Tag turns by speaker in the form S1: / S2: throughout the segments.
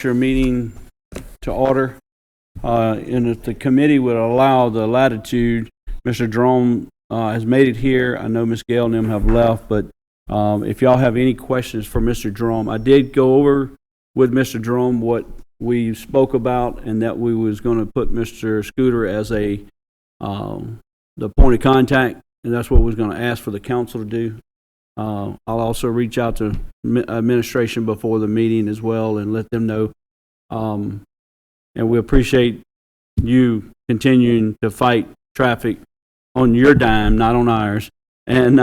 S1: your meeting to order. And if the committee would allow the latitude, Mr. Jerome has made it here. I know Ms. Gail and them have left, but if y'all have any questions for Mr. Jerome, I did go over with Mr. Jerome what we spoke about, and that we was going to put Mr. Scooter as the point of contact, and that's what we was going to ask for the council to do. I'll also reach out to administration before the meeting as well and let them know. And we appreciate you continuing to fight traffic on your dime, not on ours, and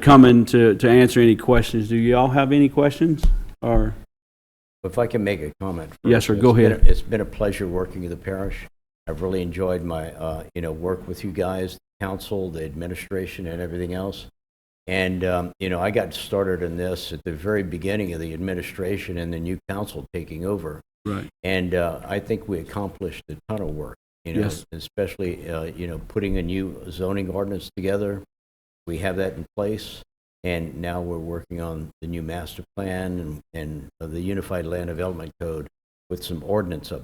S1: coming to answer any questions. Do you all have any questions? Or
S2: if I can make a comment first.
S1: Yes, sir. Go ahead.
S2: It's been a pleasure working with the parish. I've really enjoyed my work with you guys, the council, the administration, and everything else. And I got started in this at the very beginning of the administration and the new council taking over.
S1: Right.
S2: And I think we accomplished a ton of work.
S1: Yes.
S2: Especially putting a new zoning ordinance together. We have that in place, and now we're working on the new master plan and the Unified Land Development Code with some ordinance up.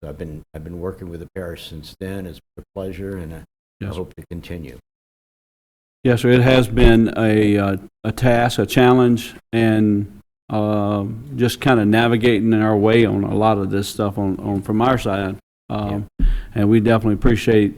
S2: So I've been working with the parish since then. It's been a pleasure, and I hope to continue.
S1: Yes, sir. It has been a task, a challenge, and just kind of navigating our way on a lot of this stuff on from our side. And we definitely appreciate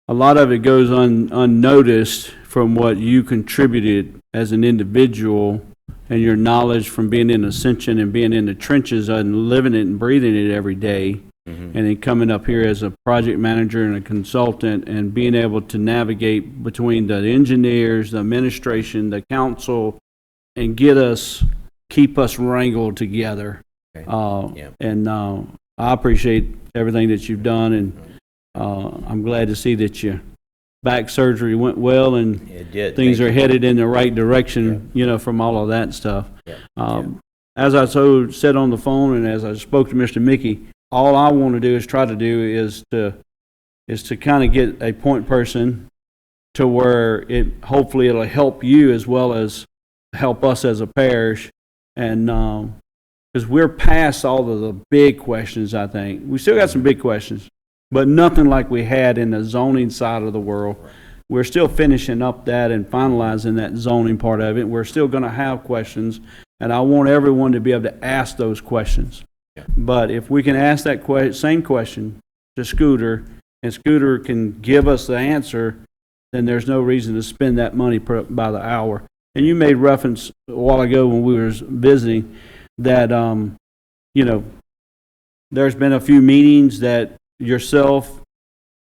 S1: a lot of it goes unnoticed from what you contributed as an individual and your knowledge from being in Ascension and being in the trenches and living it and breathing it every day. Mm-hmm. And then coming up here as a project manager and a consultant and being able to navigate between the engineers, the administration, the council, and keep us wrangled together. Okay. And I appreciate everything that you've done, and I'm glad to see that your back surgery went well and
S2: it did.
S1: Things are headed in the right direction, from all of that stuff. As I said on the phone and as I spoke to Mr. Mickey, all I want to do is try to do is to kind of get a point person to where hopefully it'll help you as well as help us as a parish, and because we're past all of the big questions. I think we still got some big questions, but nothing like we had in the zoning side of the world. We're still finishing up that and finalizing that zoning part of it. We're still going to have questions, and I want everyone to be able to ask those questions. But if we can ask that same question to Scooter, and Scooter can give us the answer, then there's no reason to spend that money by the hour. And you made reference a while ago when we were visiting that, there's been a few meetings that yourself,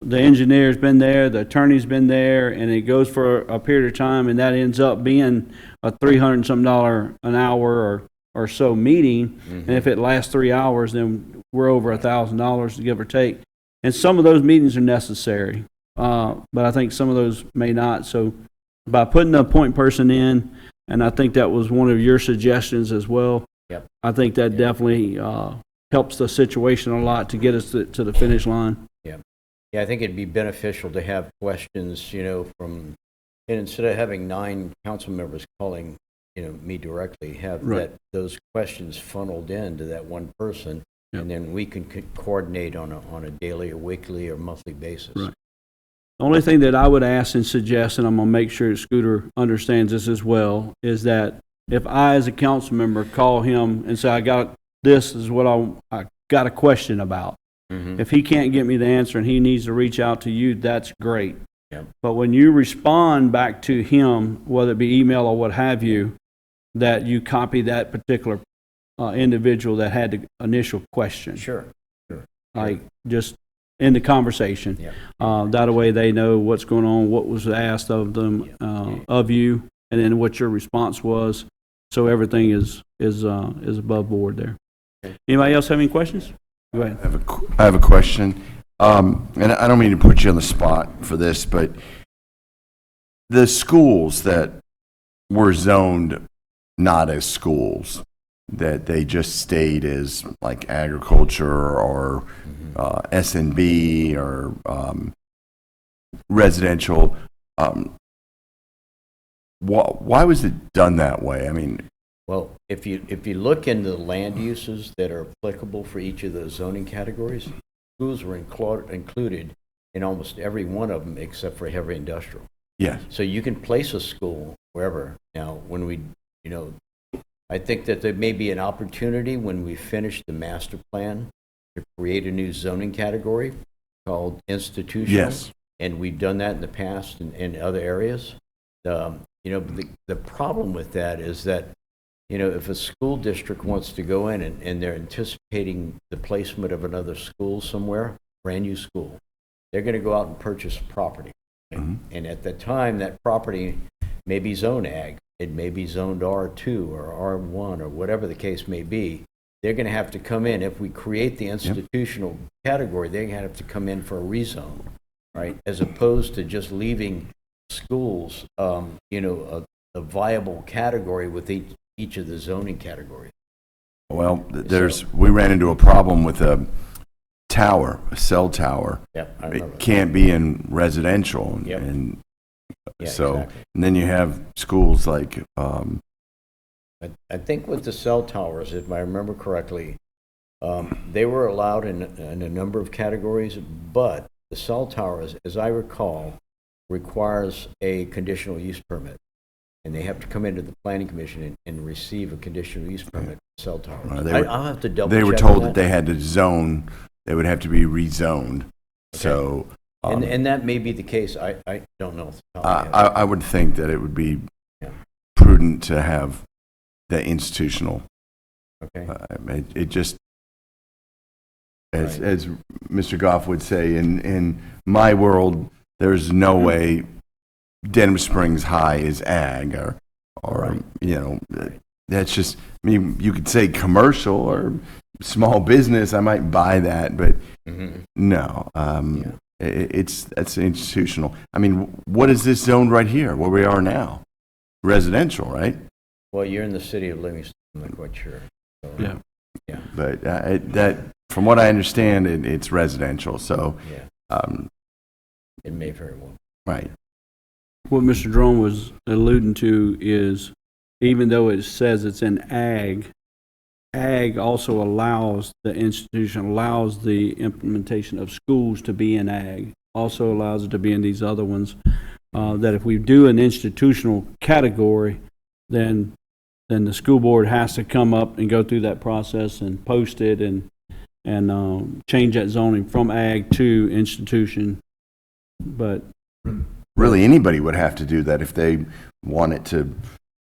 S1: the engineer's been there, the attorney's been there, and it goes for a period of time, and that ends up being a $300 and something an hour or so meeting. Mm-hmm. And if it lasts 3 hours, then we're over $1,000 give or take. And some of those meetings are necessary, but I think some of those may not. So by putting a point person in, and I think that was one of your suggestions as well. Yep. I think that definitely helps the situation a lot to get us to the finish line.
S2: Yeah, I think it'd be beneficial to have questions, and instead of having 9 council members calling, me directly, have those questions funneled into that one person, and then we can coordinate on a daily or weekly or monthly basis.
S1: Right. The only thing that I would ask and suggest, and I'm going to make sure that Scooter understands this as well, is that if I, as a council member, call him and say, this is what I got a question about. Mm-hmm. If he can't get me the answer and he needs to reach out to you, that's great. Yep. But when you respond back to him, whether it be email or what have you, that you copy that particular individual that had the initial question.
S2: Sure.
S1: Like just in the conversation. Yeah. That way they know what's going on, what was asked of them, of you, and then what your response was. So everything is above board there. Okay. Anybody else have any questions? Go ahead.
S3: I have a question, and I don't mean to put you on the spot for this, but the schools that were zoned not as schools, that they just stayed as like agriculture or S&B or residential, why was it done that way? I mean,
S2: Well, if you look into the land uses that are applicable for each of those zoning categories, schools were included in almost every one of them except for heavy industrial.
S3: Yes.
S2: So you can place a school wherever. Now, when we, I think that there may be an opportunity when we finish the master plan to create a new zoning category called institutional.
S3: Yes.
S2: And we've done that in the past in other areas. The problem with that is that, if a school district wants to go in and they're anticipating the placement of another school somewhere, brand new school, they're going to go out and purchase property.
S3: Mhm.
S2: And at the time, that property may be zone ag. It may be zoned R2 or R1 or whatever the case may be. They're going to have to come in. If we create the institutional category, they're going to have to come in for a rezone, right? As opposed to just leaving schools, a viable category with each of the zoning categories.
S3: Well, we ran into a problem with a cell tower.
S2: Yep, I remember.
S3: It can't be in residential.
S2: Yep.
S3: And
S2: Yeah,
S3: so,
S2: exactly.
S3: and then you have schools like,
S2: I think with the cell towers, if I remember correctly, they were allowed in a number of categories, but the cell towers, as I recall, requires a conditional use permit. And they have to come into the planning commission and receive a conditional use permit for cell towers. I'll have to double check.
S3: they were told that they had to zone, they would have to be rezoned.
S2: Okay.
S3: So,
S2: and that may be the case. I don't know. off the top of my head.
S3: I would think that it would be
S2: Yeah.
S3: prudent to have the institutional.
S2: Okay.
S3: It just,
S2: Right.
S3: as Mr. Goff would say, in my world, there's no way Denham Springs High is ag or
S2: Right.
S3: that's just, I mean, you could say commercial or small business, I might buy that, but
S2: Mhm.
S3: no,
S2: Yeah.
S3: that's institutional. I mean, what is this zone right here, where we are now? Residential, right?
S2: Well, you're in the city of Livingston. I'm not quite sure. So,
S1: Yeah.
S2: Yeah.
S3: But that, from what I understand, it's residential, so,
S2: Yeah. It may very well.
S3: right.
S1: What Mr. Drone was alluding to is, even though it says it's in ag, ag also allows, the institution allows the implementation of schools to be in ag, also allows it to be in these other ones, that if we do an institutional category, then the school board has to come up and go through that process and post it and change that zoning from ag to institution. But
S3: Really, anybody would have to do that if they wanted to,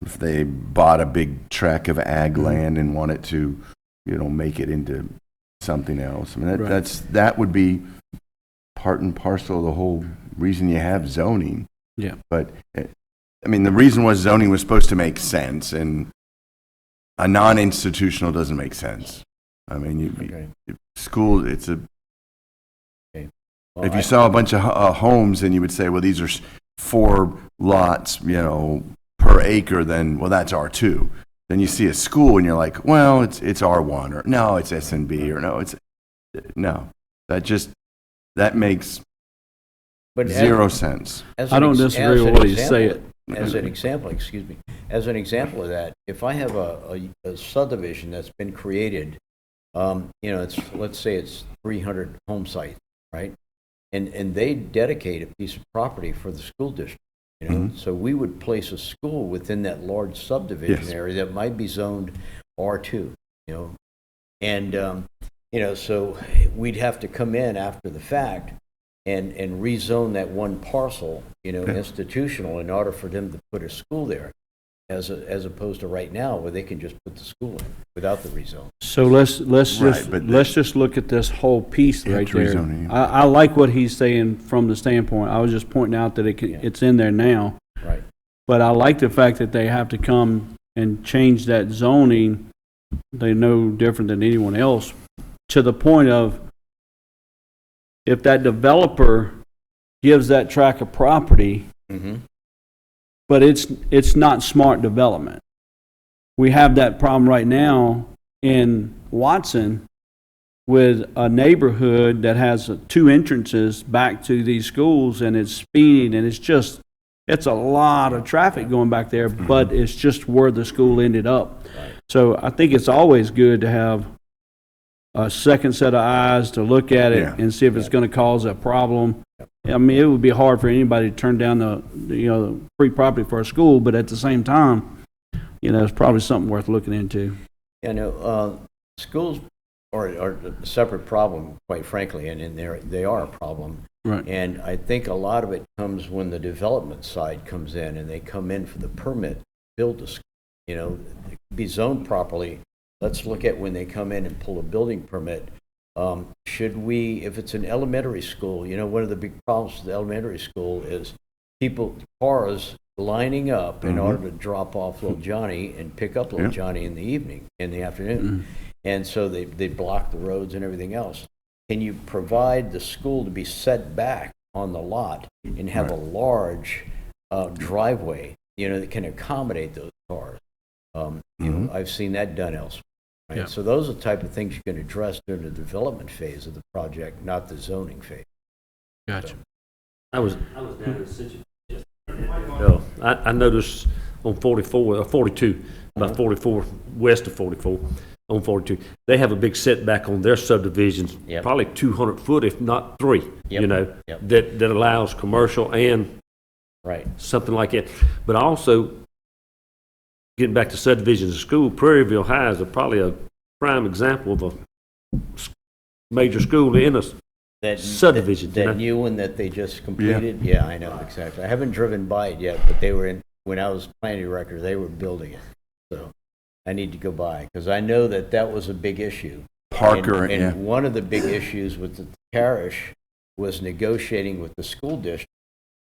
S3: if they bought a big tract of ag land and wanted to, make it into something else. I mean,
S1: Right.
S3: that would be part and parcel of the whole reason you have zoning.
S1: Yeah.
S3: But, I mean, the reason was zoning was supposed to make sense, and a non-institutional doesn't make sense. I mean,
S2: Okay.
S3: school, it's a,
S2: Well,
S3: if you saw a bunch of homes and you would say, well, these are 4 lots, per acre, then, well, that's R2. Then you see a school and you're like, well, it's R1, or no, it's S&B, or no, that makes
S2: but
S3: zero sense.
S1: I don't disagree with what he's saying.
S2: As an example, excuse me, as an example of that, if I have a subdivision that's been created, let's say it's 300 home sites, right? And they dedicate a piece of property for the school district,
S3: Mhm.
S2: So we would place a school within that large subdivision
S3: Yes.
S2: area that might be zoned R2, and, so we'd have to come in after the fact and rezone that one parcel, institutional, in order for them to put a school there, as opposed to right now where they can just put the school in without the rezone.
S1: So let's
S3: Right, but
S1: just look at this whole piece
S3: Yeah,
S1: right
S3: it's
S1: there.
S3: rezoning.
S1: I like what he's saying from the standpoint. I was just pointing out that it's in there now.
S2: Right.
S1: But I like the fact that they have to come and change that zoning. They're no different than anyone else, to the point of, if that developer gives that tract of property,
S2: Mm-hmm.
S1: but it's not smart development. We have that problem right now in Watson with a neighborhood that has 2 entrances back to these schools, and it's speeding, and it's just it's a lot of traffic going back there, but it's just where the school ended up. So I think it's always good to have a second set of eyes to look at it
S3: Yeah.
S1: and see if it's going to cause a problem. I mean, it would be hard for anybody to turn down the free property for a school, but at the same time, it's probably something worth looking into.
S2: Schools are a separate problem, quite frankly, and they are a problem.
S1: Right.
S2: And I think a lot of it comes when the development side comes in and they come in for the permit, build the school. Be zoned properly. Let's look at when they come in and pull a building permit. Should we, if it's an elementary school, one of the big problems with the elementary school is cars lining up in order to drop off little Johnny and pick up little Johnny in the afternoon. And so they block the roads and everything else. Can you provide the school to be set back on the lot and have a large driveway, that can accommodate those cars? I've seen that done elsewhere. Right?
S1: Yeah.
S2: So those are the type of things you can address during the development phase of the project, not the zoning phase.
S1: Gotcha.
S4: I was down in the city. I noticed on 44 or 42, about 44 west of 44 on 42, they have a big setback on their subdivisions, probably 200 foot, if not 3. That allows commercial and something like that. But also, getting back to subdivisions of school, Prairieville High is probably a prime example of a major school in a subdivision.
S2: That new one that they just completed? Yeah, I know, exactly. I haven't driven by it yet, but they were when I was planning record, they were building it. So I need to go by, because I know that was a big issue.
S3: Parker,
S2: and one of the big issues with the parish was negotiating with the school district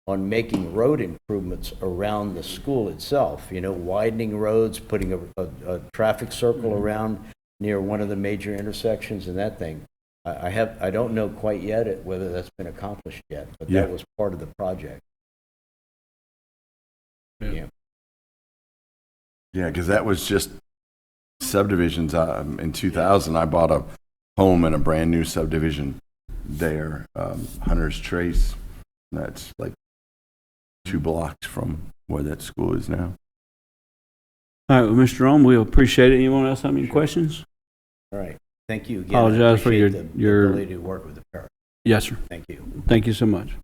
S2: on making road improvements around the school itself, widening roads, putting a traffic circle around near one of the major intersections and that thing. I don't know quite yet whether that's been accomplished yet, but that was part of the project.
S3: Yeah, because that was just subdivisions. In 2000, I bought a home in a brand new subdivision there, Hunter's Trace. That's like 2 blocks from where that school is now.
S1: All right, well, Mr. Rome, we appreciate it. Anyone else have any questions?
S2: All right. Thank you again.
S1: Apologize for your
S2: ability to work with the parish.
S1: Yes, sir.
S2: Thank you.
S1: Thank you so much.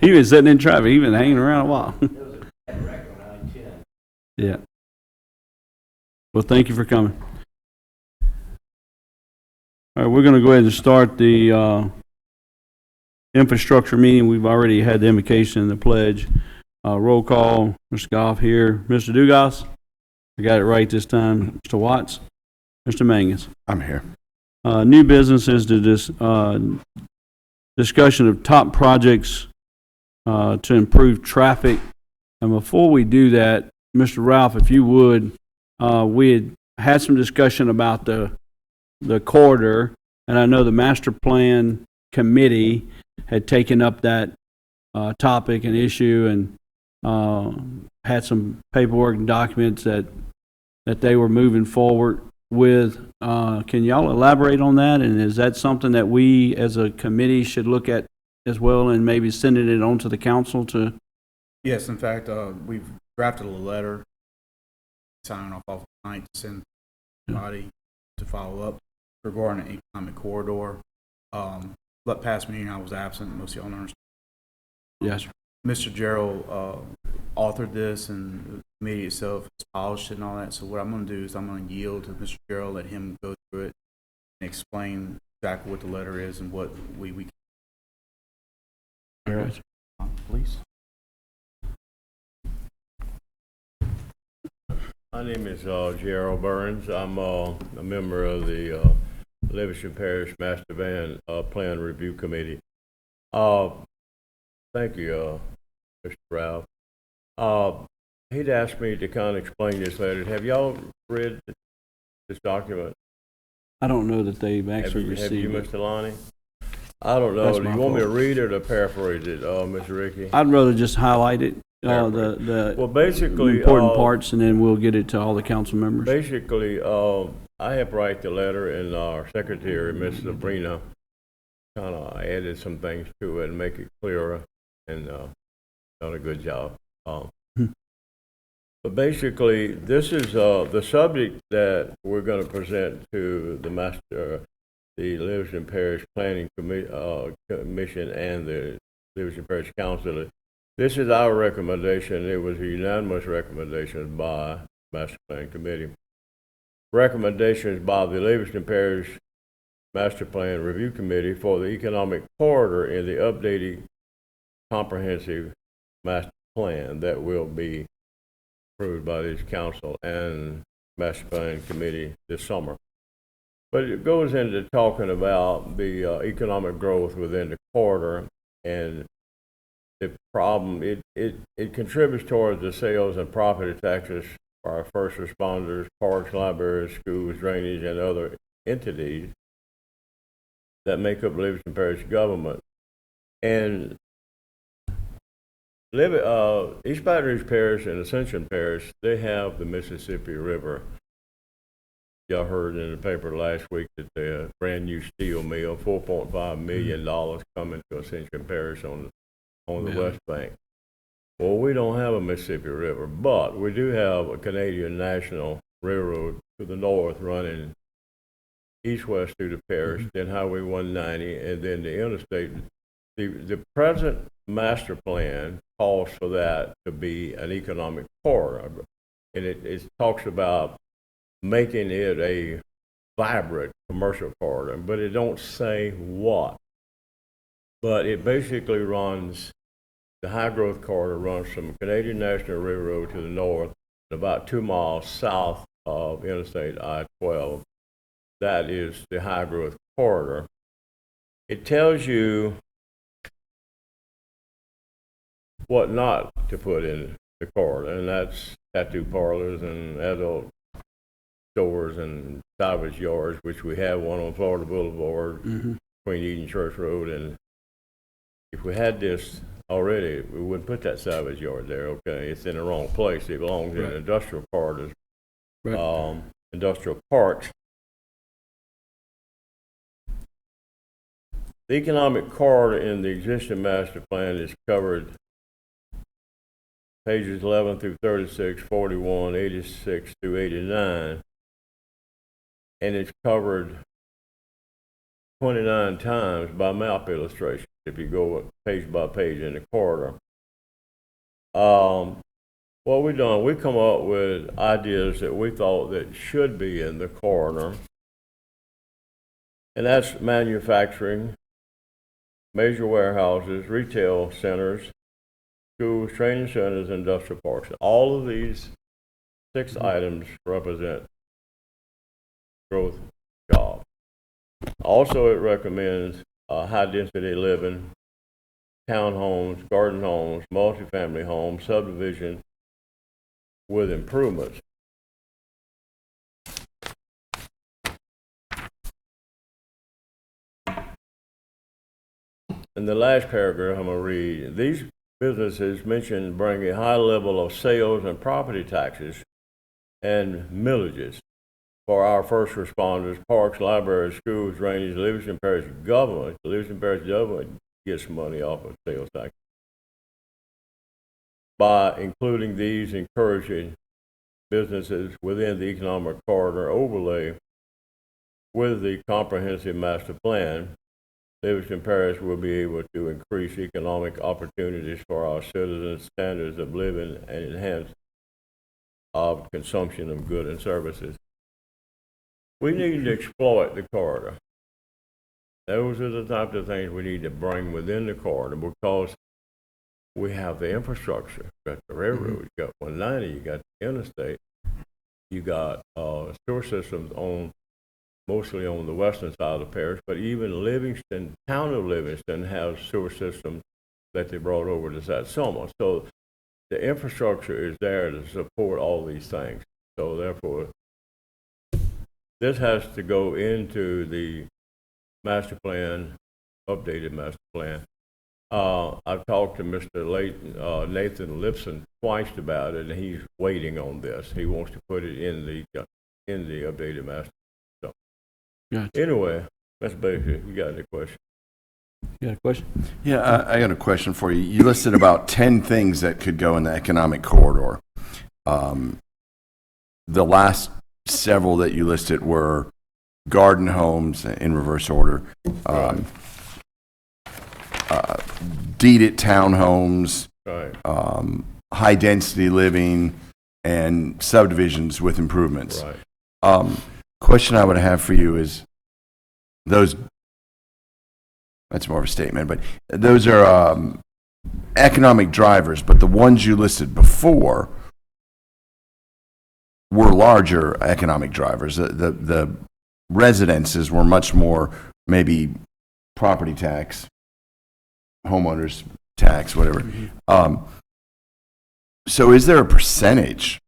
S1: He been sitting in traffic. He been hanging around a while. Yeah. Well, thank you for coming. All right, we're going to go ahead and start the infrastructure meeting. We've already had the invocation and the pledge. Roll call. Mr. Goff here. Mr. Dugas. I got it right this time. Mr. Watts. Mr. Mangus.
S3: I'm here.
S1: New business is this discussion of top projects to improve traffic. And before we do that, Mr. Ralph, if you would, we had some discussion about the corridor, and I know the master plan committee had taken up that topic and issue and had some paperwork and documents that they were moving forward with. Can y'all elaborate on that? And is that something that we as a committee should look at as well, and maybe sending it on to the council to?
S5: Yes, in fact, we've drafted a letter, signing off tonight to send somebody to follow up regarding the economic corridor. But past meeting, I was absent. Most of y'all understand.
S1: Yes.
S5: Mr. Gerald authored this, and the committee itself has polished it and all that. So what I'm going to do is I'm going to yield to Mr. Gerald, let him go through it and explain exactly what the letter is and what we can.
S1: Gerald,
S5: please.
S6: My name is Gerald Burns. I'm a member of the Livingston Parish Master Plan Review Committee. Thank you, Mr. Ralph. He'd asked me to kind of explain this letter. Have y'all read this document?
S1: I don't know that they've actually received
S6: have you,
S1: it.
S6: Mr. Lonnie? I don't know.
S1: That's
S6: Do
S1: my
S6: you want me to
S1: fault.
S6: read it or paraphrase it, Mr. Ricky?
S1: I'd rather just highlight it,
S6: Well,
S1: the
S6: basically,
S1: important parts, and then we'll get it to all the council members.
S6: Basically, I helped write the letter, and our secretary, Ms. Sabrina, kind of added some things to it and make it clearer. and done a good job. But basically, this is the subject that we're going to present to the Livingston Parish Planning Commission and the Livingston Parish Council. This is our recommendation. It was a unanimous recommendation by Master Plan Committee. Recommendations by the Livingston Parish Master Plan Review Committee for the economic corridor in the updated comprehensive master plan that will be approved by this council and Master Plan Committee this summer. But it goes into talking about the economic growth within the corridor and the problem. It contributes towards the sales and property taxes for our first responders, parks, libraries, schools, drainage, and other entities that make up Livingston Parish government. And East Baton Rouge Parish and Ascension Parish, they have the Mississippi River. Y'all heard in the paper last week that the brand new steel mill, $4.5 million coming to Ascension Parish on the West Bank. Well, we don't have a Mississippi River, but we do have a Canadian National Railroad to the north running east-west through the parish, then Highway 190, and then the interstate. The present master plan calls for that to be an economic corridor, and it talks about making it a vibrant commercial corridor, but it don't say what. But it basically runs, the high growth corridor runs from Canadian National Railroad to the north, about 2 miles south of Interstate I-12. That is the high growth corridor. It tells you what not to put in the corridor, and that's tattoo parlors and adult stores and salvage yards, which we have one on Florida Boulevard between Eden Church Road. And if we had this already, we wouldn't put that salvage yard there. Okay, it's in the wrong place. It belongs in industrial corridors, industrial parks. The economic corridor in the existing master plan is covered pages 11 through 36, 41, 86 through 89, and it's covered 29 times by map illustration if you go page by page in the corridor. What we've done, we come up with ideas that we thought that should be in the corridor, and that's manufacturing, major warehouses, retail centers, schools, training centers, industrial parks. All of these 6 items represent growth jobs. Also, it recommends high-density living, townhomes, garden homes, multifamily homes, subdivision with improvements. In the last paragraph I'm going to read, these businesses mentioned bring a high level of sales and property taxes and millages for our first responders, parks, libraries, schools, drainage, Livingston Parish government. The Livingston Parish government gets money off of sales tax. By including these, encouraging businesses within the economic corridor overlay with the comprehensive master plan, Livingston Parish will be able to increase economic opportunities for our citizens, standards of living, and enhance of consumption of goods and services. We need to exploit the corridor. Those are the types of things we need to bring within the corridor because we have the infrastructure. You got the railroad, you got 190, you got the interstate, you got sewer systems mostly on the western side of the parish, but even Livingston, town of Livingston, has sewer systems that they brought over to Satsuma. So the infrastructure is there to support all these things. So therefore, this has to go into the master plan, updated master plan. I've talked to Mr. Nathan Lipson twice about it, and he's waiting on this. He wants to put it in the updated master. So
S1: Gotcha.
S6: anyway, that's basically. You got any question?
S1: You got a question?
S3: Yeah, I got a question for you. You listed about 10 things that could go in the economic corridor. The last several that you listed were garden homes in reverse order, deeded townhomes,
S6: Right.
S3: high density living, and subdivisions with improvements.
S6: Right.
S3: Question I would have for you is those, that's more of a statement, but those are economic drivers, but the ones you listed before were larger economic drivers. The residences were much more maybe property tax, homeowners tax, whatever. So is there a percentage?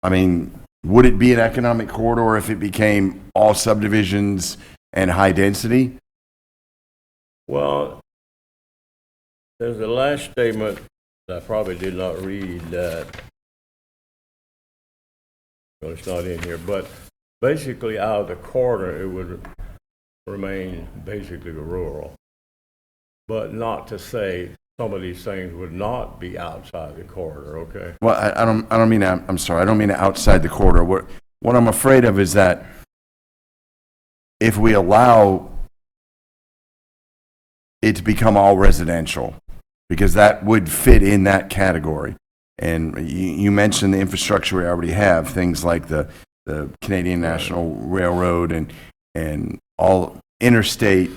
S3: I mean, would it be an economic corridor if it became all subdivisions and high density?
S6: Well, there's the last statement that I probably did not read that, well, it's not in here, but basically out of the corridor, it would remain basically rural. But not to say some of these things would not be outside the corridor, okay?
S3: Well, I don't mean, I'm sorry, I don't mean outside the corridor. What I'm afraid of is that if we allow it to become all residential, because that would fit in that category. And you mentioned the infrastructure we already have, things like the Canadian National Railroad and all interstate.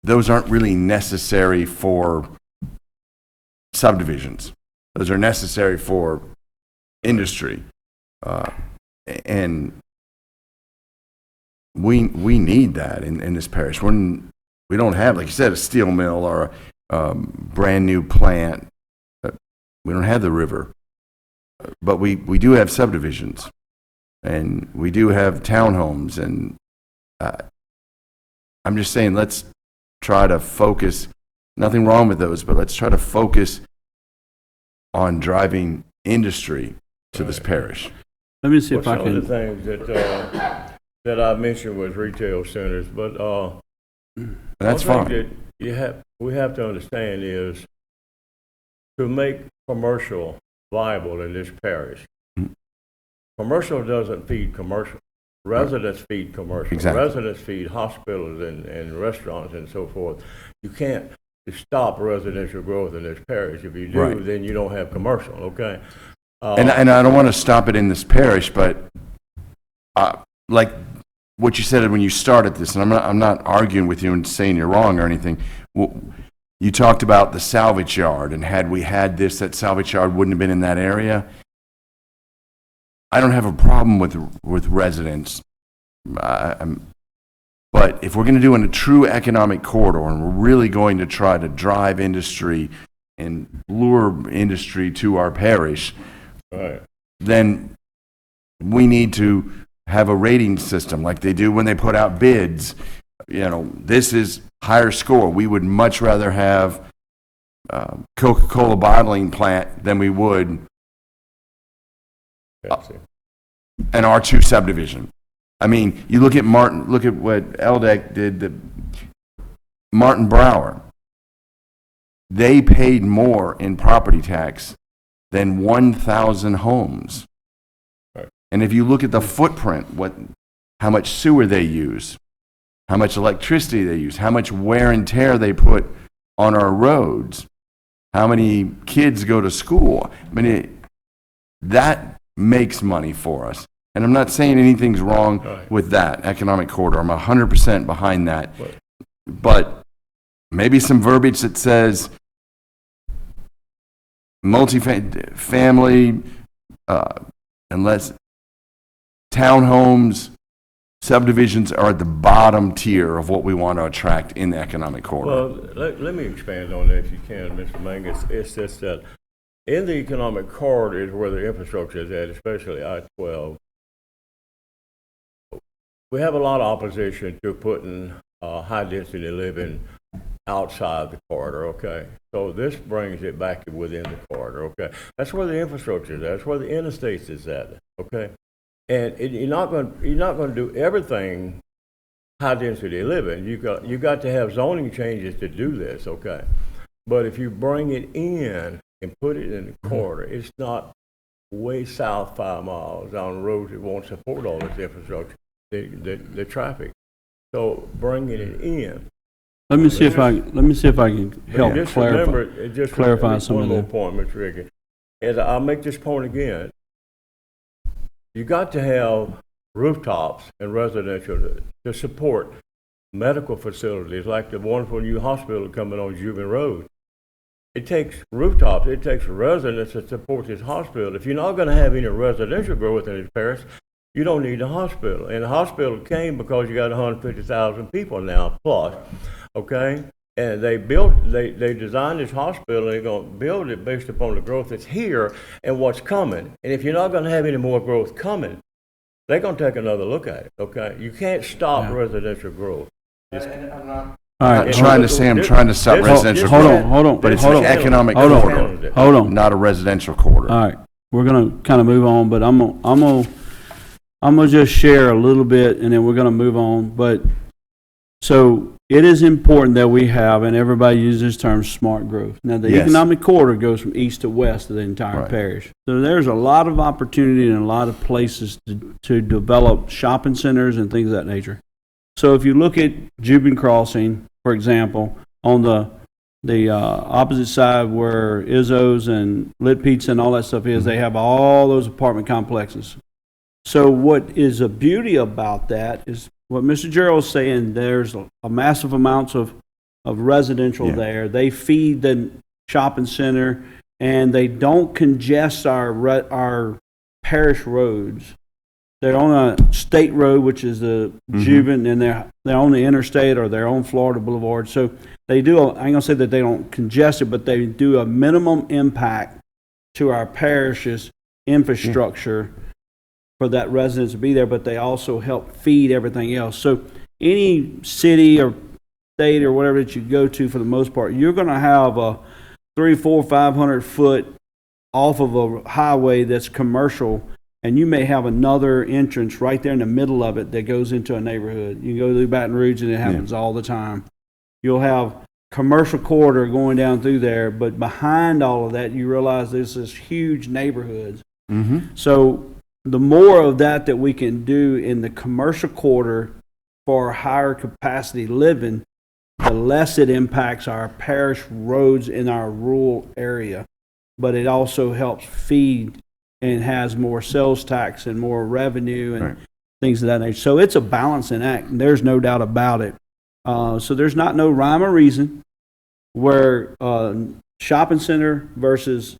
S3: Those aren't really necessary for subdivisions. Those are necessary for industry. And we need that in this parish. We don't have, like you said, a steel mill or a brand new plant. We don't have the river. But we do have subdivisions. And we do have townhomes. And I'm just saying, let's try to focus. Nothing wrong with those, but let's try to focus on driving industry to this parish.
S1: Let me see
S6: Well,
S1: if I
S6: some of
S1: can.
S6: the things that I mentioned was retail centers, but
S3: That's
S6: one
S3: fine.
S6: thing that we have to understand is to make commercial viable in this parish. Commercial doesn't feed commercial. Residents feed commercial.
S3: Exactly.
S6: Residents feed hospitals and restaurants and so forth. You can't stop residential growth in this parish. If you do,
S3: Right.
S6: then you don't have commercial, okay?
S3: And I don't want to stop it in this parish, but like what you said when you started this, and I'm not arguing with you and saying you're wrong or anything. You talked about the salvage yard, and had we had this, that salvage yard wouldn't have been in that area. I don't have a problem with residents, but if we're going to do a true economic corridor, and we're really going to try to drive industry and lure industry to our parish,
S6: Right.
S3: then we need to have a rating system like they do when they put out bids. You know, this is higher score. We would much rather have Coca-Cola bottling plant than we would
S6: Pepsi.
S3: an R2 subdivision. I mean, you look at look at what LDEC did, Martin Brower. They paid more in property tax than 1,000 homes.
S6: Right.
S3: And if you look at the footprint, how much sewer they use, how much electricity they use, how much wear and tear they put on our roads, how many kids go to school. I mean, that makes money for us. And I'm not saying anything's wrong
S6: Right.
S3: with that economic corridor. I'm 100% behind that.
S6: Right.
S3: But maybe some verbiage that says multi-family, unless townhomes, subdivisions are at the bottom tier of what we want to attract in the economic corridor.
S6: Well, let me expand on that if you can, Mr. Mangus. It's just that in the economic corridor is where the infrastructure is at, especially I-12. We have a lot of opposition to putting high-density living outside the corridor, okay? So this brings it back within the corridor, okay? That's where the infrastructure is at. That's where the interstates is at, okay? And you're not going to do everything high-density living. You got to have zoning changes to do this, okay? But if you bring it in and put it in the corridor, it's not way south 5 miles on roads that won't support all this infrastructure, the traffic. So bringing it in.
S1: Let me see if I can help
S6: Just
S1: clarify.
S6: remember,
S1: clarify some of
S6: one more
S1: that.
S6: point, Mr. Rickey. And I'll make this point again. You got to have rooftops and residential to support medical facilities like the wonderful new hospital coming on Jubilee Road. It takes rooftops, it takes residents to support this hospital. If you're not going to have any residential growth in this parish, you don't need a hospital. And the hospital came because you got 150,000 people now plus, okay? And they designed this hospital, and they're going to build it based upon the growth that's here and what's coming. And if you're not going to have any more growth coming, they're going to take another look at it, okay? You can't stop residential growth.
S1: All
S3: I'm
S1: right,
S3: trying to say I'm trying to stop residential
S1: hold
S3: growth.
S1: on, hold on,
S3: But it's
S1: hold
S3: an
S1: on.
S3: economic
S1: Hold on.
S3: corridor,
S1: Hold on.
S3: not a residential corridor.
S1: All right, we're gonna kind of move on, but I'm gonna just share a little bit, and then we're gonna move on. But so it is important that we have, and everybody uses this term, smart growth. Now, the
S3: Yes.
S1: economic corridor goes from east to west of the entire
S3: Right.
S1: parish. So there's a lot of opportunity and a lot of places to develop shopping centers and things of that nature. So if you look at Jubilee Crossing, for example, on the opposite side where Izzo's and Lit Pizza and all that stuff is, they have all those apartment complexes. So what is a beauty about that is what Mr. Gerald's saying, there's a massive amounts of residential
S3: Yeah.
S1: there. They feed the shopping center, and they don't congest our parish roads. They're on a state road, which is the Jubilee, and they're on the interstate or they're on Florida Boulevard. So they do, I ain't gonna say that they don't congest it, but they do a minimum impact to our parish's infrastructure for that residents to be there, but they also help feed everything else. So any city or state or whatever that you go to, for the most part, you're gonna have a 300, 400, 500 foot off of a highway that's commercial, and you may have another entrance right there in the middle of it that goes into a neighborhood. You go through Baton Rouge, and it happens all the time. You'll have commercial corridor going down through there, but behind all of that, you realize there's this huge neighborhoods. So the more of that we can do in the commercial corridor for higher capacity living, the less it impacts our parish roads in our rural area. But it also helps feed and has more sales tax and more revenue and things of that nature. So it's a balancing act, and there's no doubt about it. So there's not no rhyme or reason where shopping center versus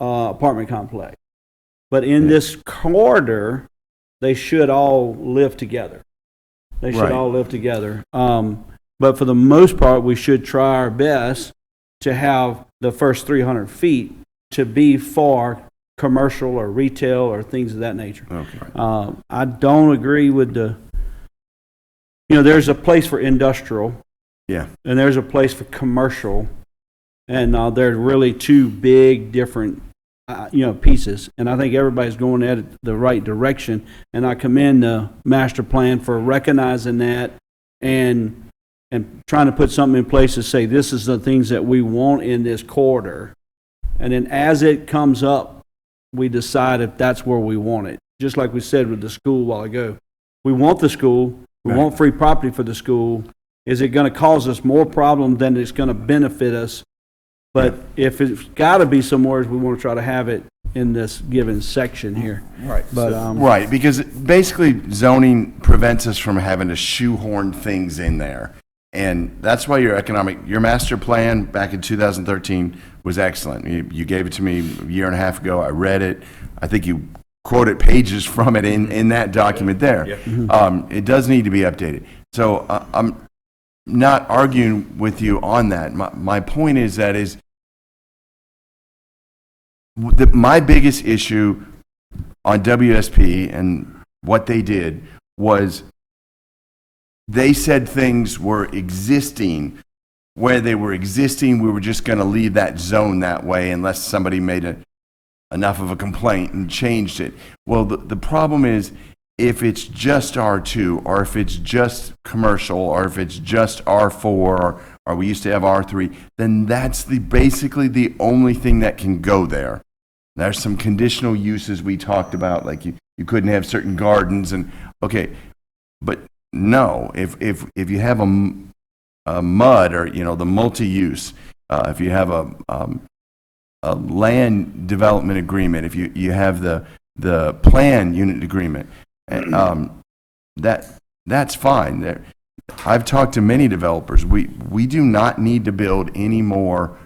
S1: apartment complex. But in this corridor, they should all live together. They should all live together. But for the most part, we should try our best to have the first 300 feet to be for commercial or retail or things of that nature.
S3: Okay.
S1: I don't agree with there's a place for industrial.
S3: Yeah.
S1: And there's a place for commercial. And they're really two big different pieces, and I think everybody's going at it the right direction, and I commend the master plan for recognizing that and trying to put something in place to say this is the things that we want in this corridor, and then as it comes up, we decide if that's where we want it. Just like we said with the school a while ago, we want the school, we want free property for the school. Is it going to cause us more problem than it's going to benefit us? But if it's got to be somewhere, we want to try to have it in this given section here.
S5: Right.
S1: But
S3: Right, because basically zoning prevents us from having to shoehorn things in there. And that's why your master plan back in 2013 was excellent. You gave it to me a year and a half ago. I read it. I think you quoted pages from it in that document there. It does need to be updated. So I'm not arguing with you on that. My point is my biggest issue on WSP and what they did was they said things were existing. Where they were existing, we were just going to leave that zone that way unless somebody made enough of a complaint and changed it. Well, the problem is if it's just R2, or if it's just commercial, or if it's just R4, or we used to have R3, then that's basically the only thing that can go there. There's some conditional uses we talked about, like you couldn't have certain gardens and, okay, but no, if you have a mud or, the multi-use, if you have a land development agreement, if you have the plan unit agreement, that's fine. I've talked to many developers. We do not need to build any more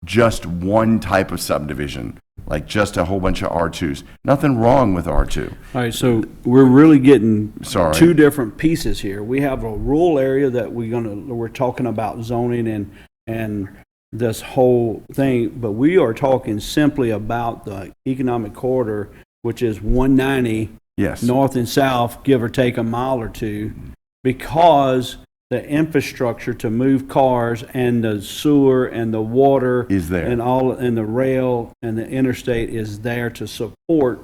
S3: just one type of subdivision, like just a whole bunch of R2s. Nothing wrong with R2.
S1: All right, so we're really getting
S3: Sorry.
S1: two different pieces here. We have a rural area that we're talking about zoning and this whole thing, but we are talking simply about the economic corridor, which is 190
S3: Yes.
S1: north and south, give or take a mile or two, because the infrastructure to move cars and the sewer and the water
S3: Is there.
S1: and the rail and the interstate is there to support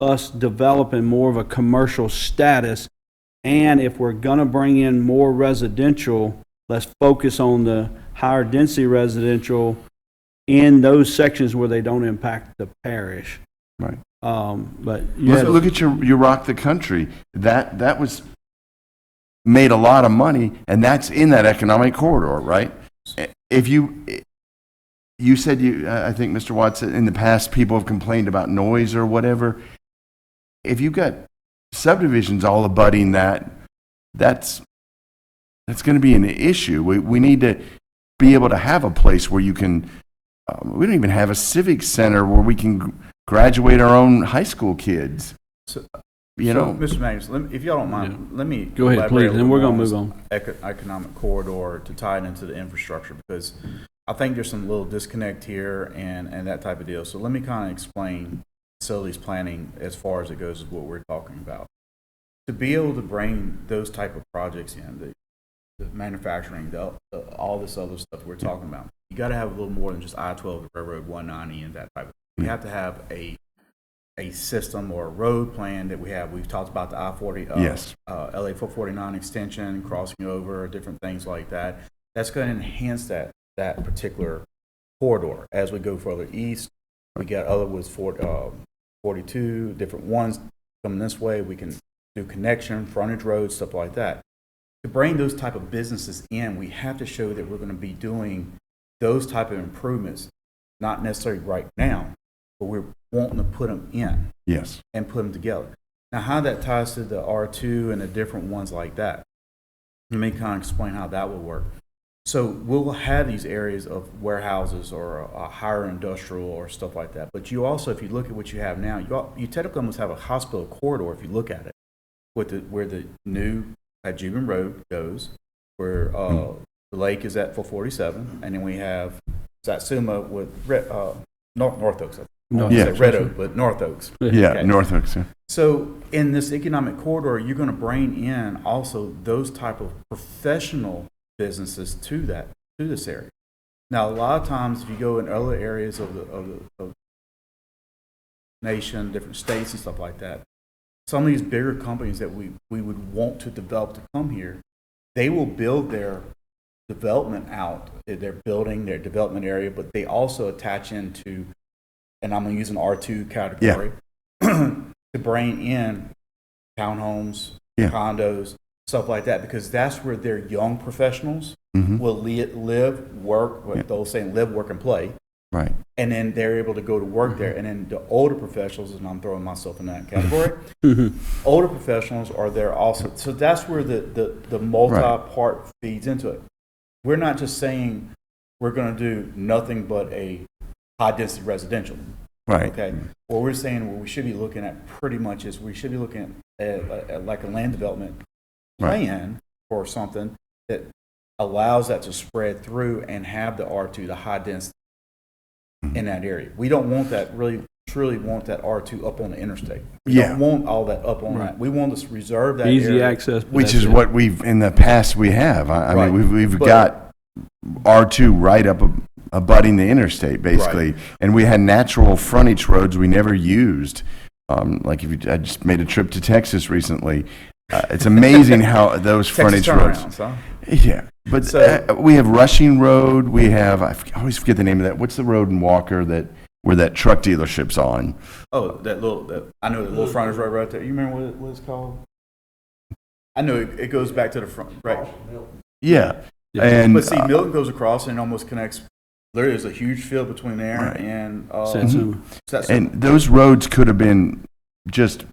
S1: us developing more of a commercial status. And if we're going to bring in more residential, let's focus on the higher density residential in those sections where they don't impact the parish.
S3: Right.
S1: But yeah,
S3: Look at your Rock the Country. That was made a lot of money, and that's in that economic corridor, right? If you said I think Mr. Watts said in the past people have complained about noise or whatever. If you've got subdivisions all abutting that's going to be an issue. We need to be able to have a place where you can. We don't even have a civic center where we can graduate our own high school kids.
S5: So,
S3: So,
S5: Mr. Magnus, if y'all don't mind, let me
S1: go ahead,
S5: elaborate
S1: please,
S5: a
S1: and we're
S5: little
S1: going to
S5: more
S1: move
S5: on
S1: on.
S5: this economic corridor to tie it into the infrastructure, because I think there's some little disconnect here and that type of deal. So let me kind of explain facilities planning as far as it goes is what we're talking about. To be able to bring those type of projects in, the manufacturing, all this other stuff we're talking about, you got to have a little more than just I-12, the Railroad 190, and that type of thing. We have to have a system or a road plan that we have. We've talked about the I-40,
S3: Yes.
S5: LA 449 extension, crossing over, different things like that. That's going to enhance that particular corridor. As we go further east, we got other with 42, different ones coming this way. We can do connection, frontage roads, stuff like that. To bring those type of businesses in, we have to show that we're going to be doing those type of improvements, not necessarily right now, but we're wanting to put them in
S3: yes.
S5: and put them together. Now, how that ties to the R2 and the different ones like that, let me kind of explain how that will work. So we'll have these areas of warehouses or a higher industrial or stuff like that. But you also, if you look at what you have now, you technically almost have a hospital corridor if you look at it, with where the new Juban Road goes, where the lake is at 447, and then we have Satsuma with North Oaks.
S1: No,
S3: Yeah.
S5: Red Oak, but North Oaks.
S3: Yeah,
S5: Okay.
S3: North Oaks. Yeah.
S5: So in this economic corridor, you're going to bring in also those type of professional businesses to this area. Now, a lot of times, if you go in other areas of the nation, different states and stuff like that, some of these bigger companies that we would want to develop to come here, they will build their development out. They're building their development area, but they also attach into, and I'm going to use an R2 category, to bring in townhomes, condos, stuff like that, because that's where their young professionals will live, work, what they'll say, live, work, and play.
S3: Right.
S5: And then they're able to go to work there. And then the older professionals, and I'm throwing myself in that category, older professionals are there also. So that's where the multi-part feeds into it. We're not just saying we're going to do nothing but a high-density residential.
S3: Right.
S5: Okay. What we're saying, what we should be looking at pretty much is we should be looking at like a land development plan or something that allows that to spread through and have the R2, the high density in that area. We don't want that, really truly want that R2 up on the interstate. We don't want all that up on that. We want to reserve that
S1: Easy
S5: area.
S1: access. but
S3: Which
S1: that's
S3: is
S1: it.
S3: what in the past we have. I
S5: Right.
S3: mean, we've
S5: But-
S3: got R2 right up abutting the interstate, basically.
S5: Right.
S3: And we had natural frontage roads we never used Like I just made a trip to Texas recently. It's amazing how those frontage roads.
S5: Turnarounds, huh?
S3: Yeah, but we have Rushing Road. We have I always forget the name of that. What's the road in Walker where that truck dealership's on?
S5: Oh, I know the little frontage road right there. You remember what it's called? I know it goes back to the front, right?
S3: Yeah, and
S5: But see, Milton goes across and almost connects. There is a huge field between there
S3: Right.
S5: and
S1: Satsuma.
S3: and those roads could have been just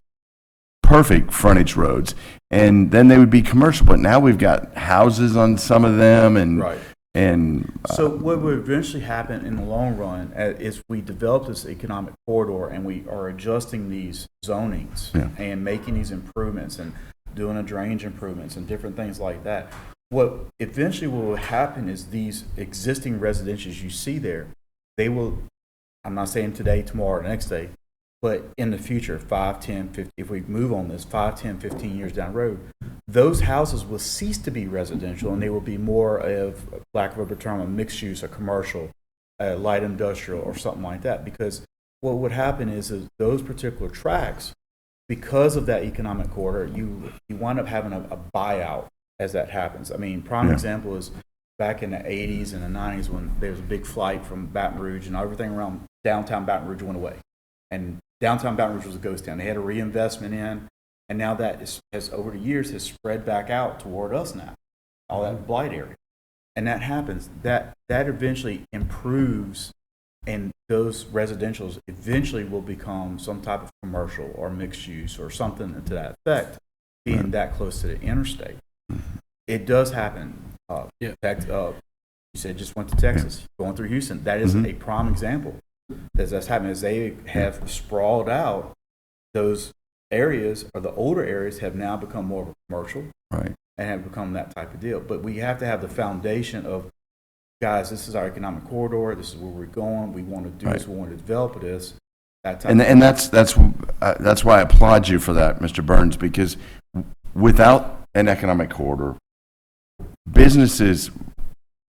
S3: perfect frontage roads, and then they would be commercial. But now we've got houses on some of them, and
S5: right.
S3: and
S5: So what will eventually happen in the long run is we develop this economic corridor and we are adjusting these zonings
S3: Yeah.
S5: and making these improvements and doing a drainage improvements and different things like that. What eventually will happen is these existing residences you see there, they will, I'm not saying today, tomorrow, or the next day, but in the future, 5, 10, 50, if we move on this 5, 10, 15 years down the road, those houses will cease to be residential and they will be more of, lack of a better term, a mixed use, a commercial, a light industrial or something like that. Because what would happen is those particular tracks, because of that economic corridor, you wind up having a buyout as that happens. I mean, prime example is back in the 80s and the 90s when there was a big flight from Baton Rouge and everything around downtown Baton Rouge went away. And downtown Baton Rouge was a ghost town. They had a reinvestment in, and now that has over the years has spread back out toward us now, all that blight area. And that happens. That eventually improves, and those residentials eventually will become some type of commercial or mixed use or something to that effect, being that close to the interstate. It does happen. In fact, you said just went to Texas, going through Houston. That is a prime example. That's happening as they have sprawled out. Those areas, or the older areas, have now become more of a commercial,
S3: right,
S5: and have become that type of deal. But we have to have the foundation of, guys, this is our economic corridor. This is where we're going. We want to do this. We want to develop this. That type
S3: and that's why I applaud you for that, Mr. Burns, because without an economic corridor, businesses,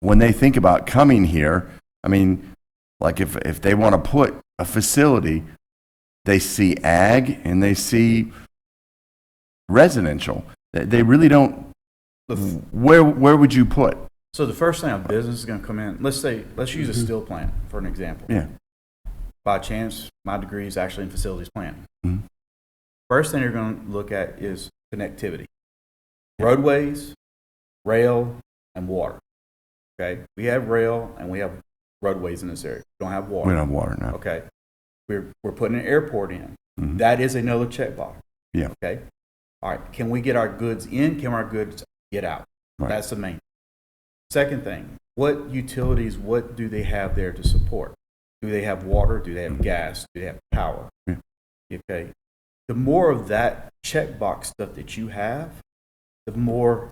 S3: when they think about coming here, I mean, like if they want to put a facility, they see ag and they see residential. They really don't. Where would you put?
S5: So the first thing a business is going to come in, let's use a steel plant for an example.
S3: Yeah.
S5: By chance, my degree is actually in facilities planning.
S3: Mm-hmm.
S5: First thing you're going to look at is connectivity. Roadways, rail, and water. Okay? We have rail and we have roadways in this area. We don't have water.
S3: We don't have water now.
S5: Okay? We're putting an airport in.
S3: Mm-hmm.
S5: That is another checkbox.
S3: Yeah.
S5: Okay? All right. Can we get our goods in? Can our goods get out?
S3: Right.
S5: That's the main. Second thing, what utilities, what do they have there to support? Do they have water? Do they have gas? Do they have power?
S3: Yeah.
S5: Okay. The more of that checkbox stuff that you have, the more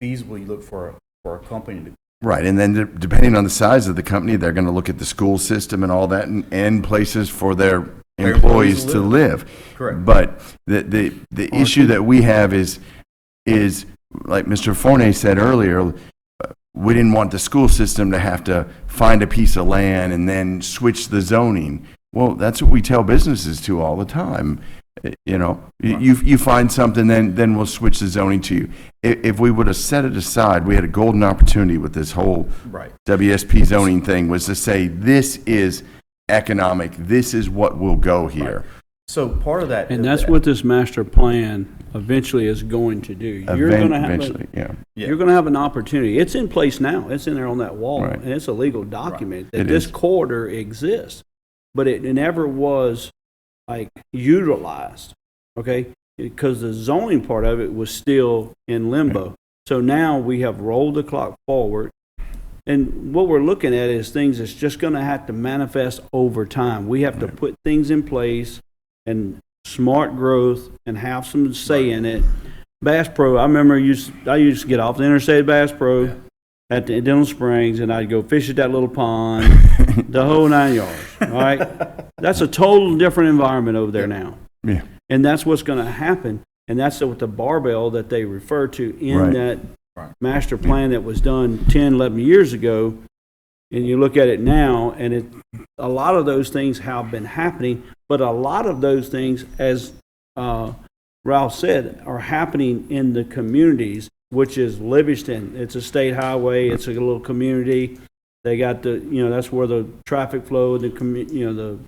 S5: feasible you look for a company to.
S3: Right, and then depending on the size of the company, they're going to look at the school system and all that, and places for their employees to live.
S5: Correct.
S3: But the issue that we have is like Mr. Forney said earlier, we didn't want the school system to have to find a piece of land and then switch the zoning. Well, that's what we tell businesses to all the time. You know, you find something, then we'll switch the zoning to you. If we would have set it aside, we had a golden opportunity with this whole WSP zoning thing, was to say, this is economic, this is what will go here.
S5: Right. So part of that,
S1: and that's what this master plan eventually is going to do. You're going to have
S3: Eventually, yeah.
S1: You're going to have an opportunity. It's in place now. It's in there on that wall,
S3: Right.
S1: and it's a legal document
S3: It
S1: that this
S3: is.
S1: corridor exists, but it never was like utilized, okay? Because the zoning part of it was still in limbo. So now we have rolled the clock forward, and what we're looking at is things that's just going to have to manifest over time. We have to put things in place and smart growth and have some say in it. Bass Pro, I remember I used to get off the interstate Bass Pro at the Dental Springs, and I'd go fish at that little pond, the whole 9 yards, all right? That's a total different environment over there now.
S3: Yeah.
S1: And that's what's going to happen, and that's what the barbell that they refer to in
S3: Right.
S1: that master plan that was done 10, 11 years ago. And you look at it now, and a lot of those things have been happening, but a lot of those things, as Ralph said, are happening in the communities, which is Livingston. It's a state highway. It's a little community. They got that's where the traffic flow, the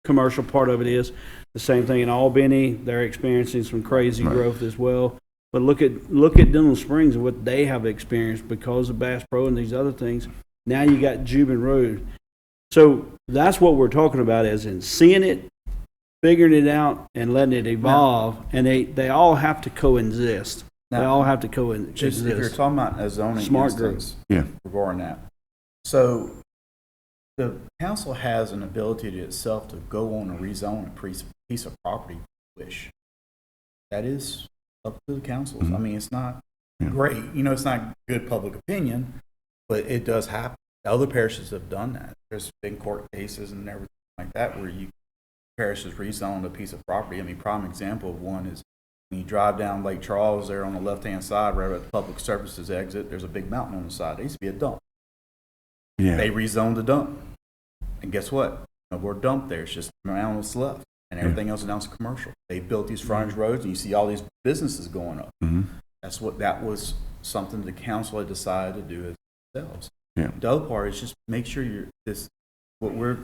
S1: commercial part of it is. The same thing in Albany. They're experiencing some crazy growth as well. But look at Denham Springs and what they have experienced because of Bass Pro and these other things. Now you got Jubin Road. So that's what we're talking about, is in seeing it, figuring it out, and letting it evolve. And they all have to coexist. They all have to coexist.
S5: Just if you're talking about a zoning
S1: Smart
S5: instance,
S3: Yeah.
S5: regarding that. So the council has an ability to itself to go on and rezone a piece of property if you wish. That is up to the councils. I mean, it's not great. It's not good public opinion, but it does happen. Other parishes have done that. There's been court cases and everything like that where parishes rezoned a piece of property. I mean, prime example of one is when you drive down Lake Charles there on the left-hand side, right at the public services exit, there's a big mountain on the side. There used to be a dump.
S3: Yeah.
S5: They rezoned the dump. And guess what? No more dump there. It's just a mountain that's left. And everything else is now commercial. They built these frontage roads, and you see all these businesses going up. That was something the council had decided to do themselves.
S3: Yeah.
S5: The other part is just make sure what we're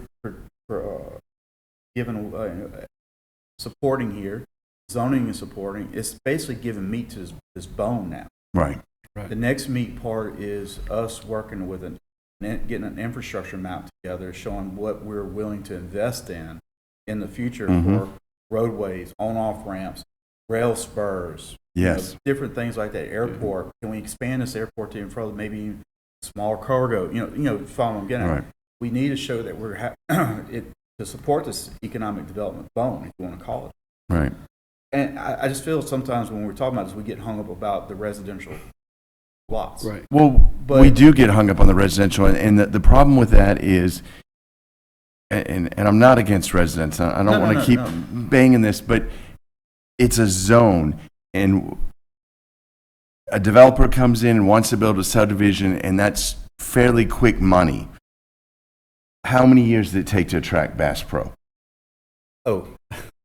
S5: supporting here, zoning and supporting, it's basically giving meat to this bone now.
S3: Right.
S5: The next meat part is us working with getting an infrastructure map together, showing what we're willing to invest in the future for roadways, on-off ramps, rail spurs,
S3: Yes.
S5: different things like that. Airport, can we expand this airport to in front of maybe small cargo? Follow what I'm getting at.
S3: Right.
S5: We need to show that we're to support this economic development bone, if you want to call it.
S3: Right.
S5: And I just feel sometimes when we're talking about this, we get hung up about the residential lots.
S1: Right.
S3: Well,
S5: But-
S3: we do get hung up on the residential, and the problem with that is, and I'm not against residents. I don't want to keep banging this, but it's a zone, and a developer comes in and wants to build a subdivision, and that's fairly quick money. How many years did it take to attract Bass Pro?
S5: Oh,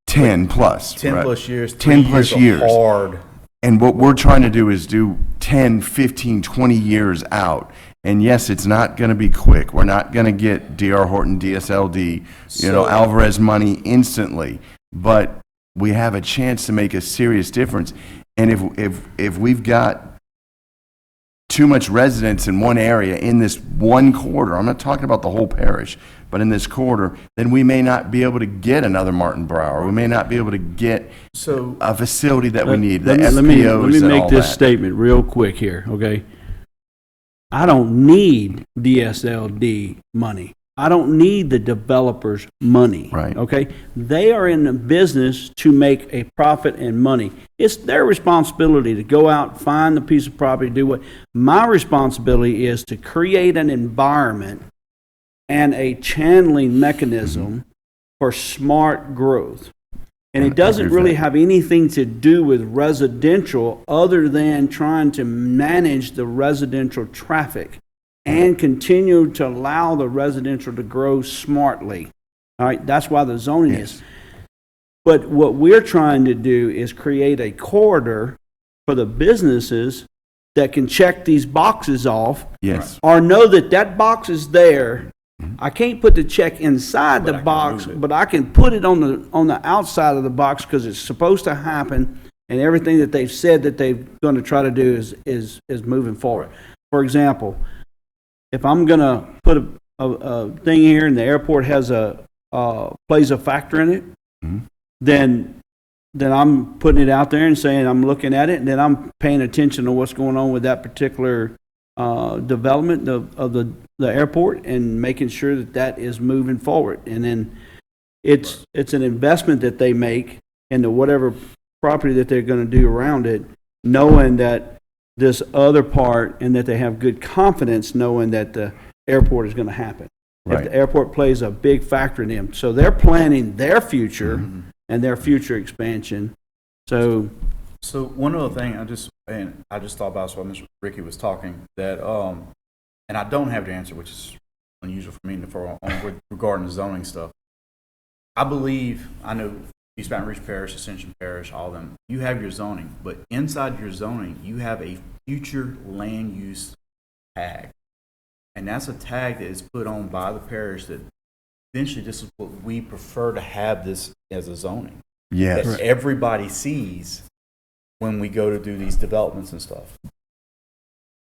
S3: 10 plus.
S5: 10
S3: right?
S5: plus years,
S3: 10
S5: 3
S3: plus
S5: years
S3: years.
S5: of hard.
S3: And what we're trying to do is do 10, 15, 20 years out. And yes, it's not going to be quick. We're not going to get D.R. Horton, DSLD, Alvarez money instantly. But we have a chance to make a serious difference. And if we've got too much residents in one area in this one quarter, I'm not talking about the whole parish, but in this quarter, then we may not be able to get another Martin Brower. We may not be able to get a facility that we need, the
S1: Let
S3: SPOs
S1: me
S3: and
S1: make
S3: all
S1: this
S3: that.
S1: statement real quick here, okay? I don't need DSLD money. I don't need the developers' money.
S3: Right.
S1: Okay? They are in the business to make a profit and money. It's their responsibility to go out, find the piece of property, do what. My responsibility is to create an environment and a channeling mechanism for smart growth. And it doesn't really have anything to do with residential other than trying to manage the residential traffic and continue to allow the residential to grow smartly. All right, that's why the zoning is. But what we're trying to do is create a corridor for the businesses that can check these boxes off
S3: Yes.
S1: or know that that box is there. I can't put the check inside the box, but I can put it on the outside of the box because it's supposed to happen, and everything that they've said that they're going to try to do is moving forward. For example, if I'm going to put a thing here and the airport has plays a factor in it, then I'm putting it out there and saying I'm looking at it, and then I'm paying attention to what's going on with that particular development of the airport and making sure that is moving forward. And then it's an investment that they make into whatever property that they're going to do around it, knowing that this other part and that they have good confidence knowing that the airport is going to happen.
S3: Right.
S1: If the airport plays a big factor in them. So they're planning their future and their future expansion. So
S5: one other thing I just thought about, so Mr. Ricky was talking, that and I don't have the answer, which is unusual for me regarding the zoning stuff. I know East Baton Rouge Parish, Ascension Parish, all of them, you have your zoning, but inside your zoning, you have a future land use tag. And that's a tag that is put on by the parish that eventually this is what we prefer to have this as a zoning.
S3: Yes.
S5: That everybody sees when we go to do these developments and stuff.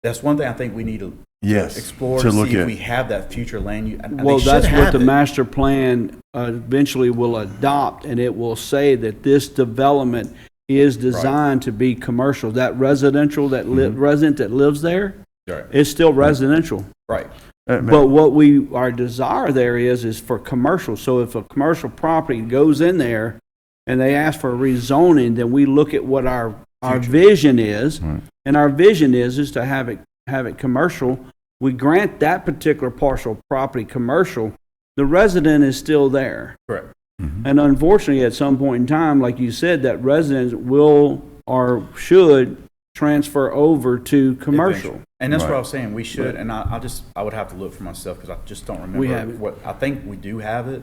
S5: That's one thing I think we need to explore to see if we have that future land use.
S1: Well, that's what the master plan eventually will adopt, and it will say that this development is designed to be commercial. That residential, resident that lives there, is still residential.
S5: Right.
S1: But what our desire there is for commercial. So if a commercial property goes in there and they ask for rezoning, then we look at what our vision is, and our vision is to have it commercial. We grant that particular parcel property commercial. The resident is still there.
S5: Correct.
S1: And unfortunately, at some point in time, like you said, that resident will or should transfer over to commercial.
S5: And that's what I was saying. We should, and I would have to look for myself because I just don't remember.
S1: We have it.
S5: What I think we do have it,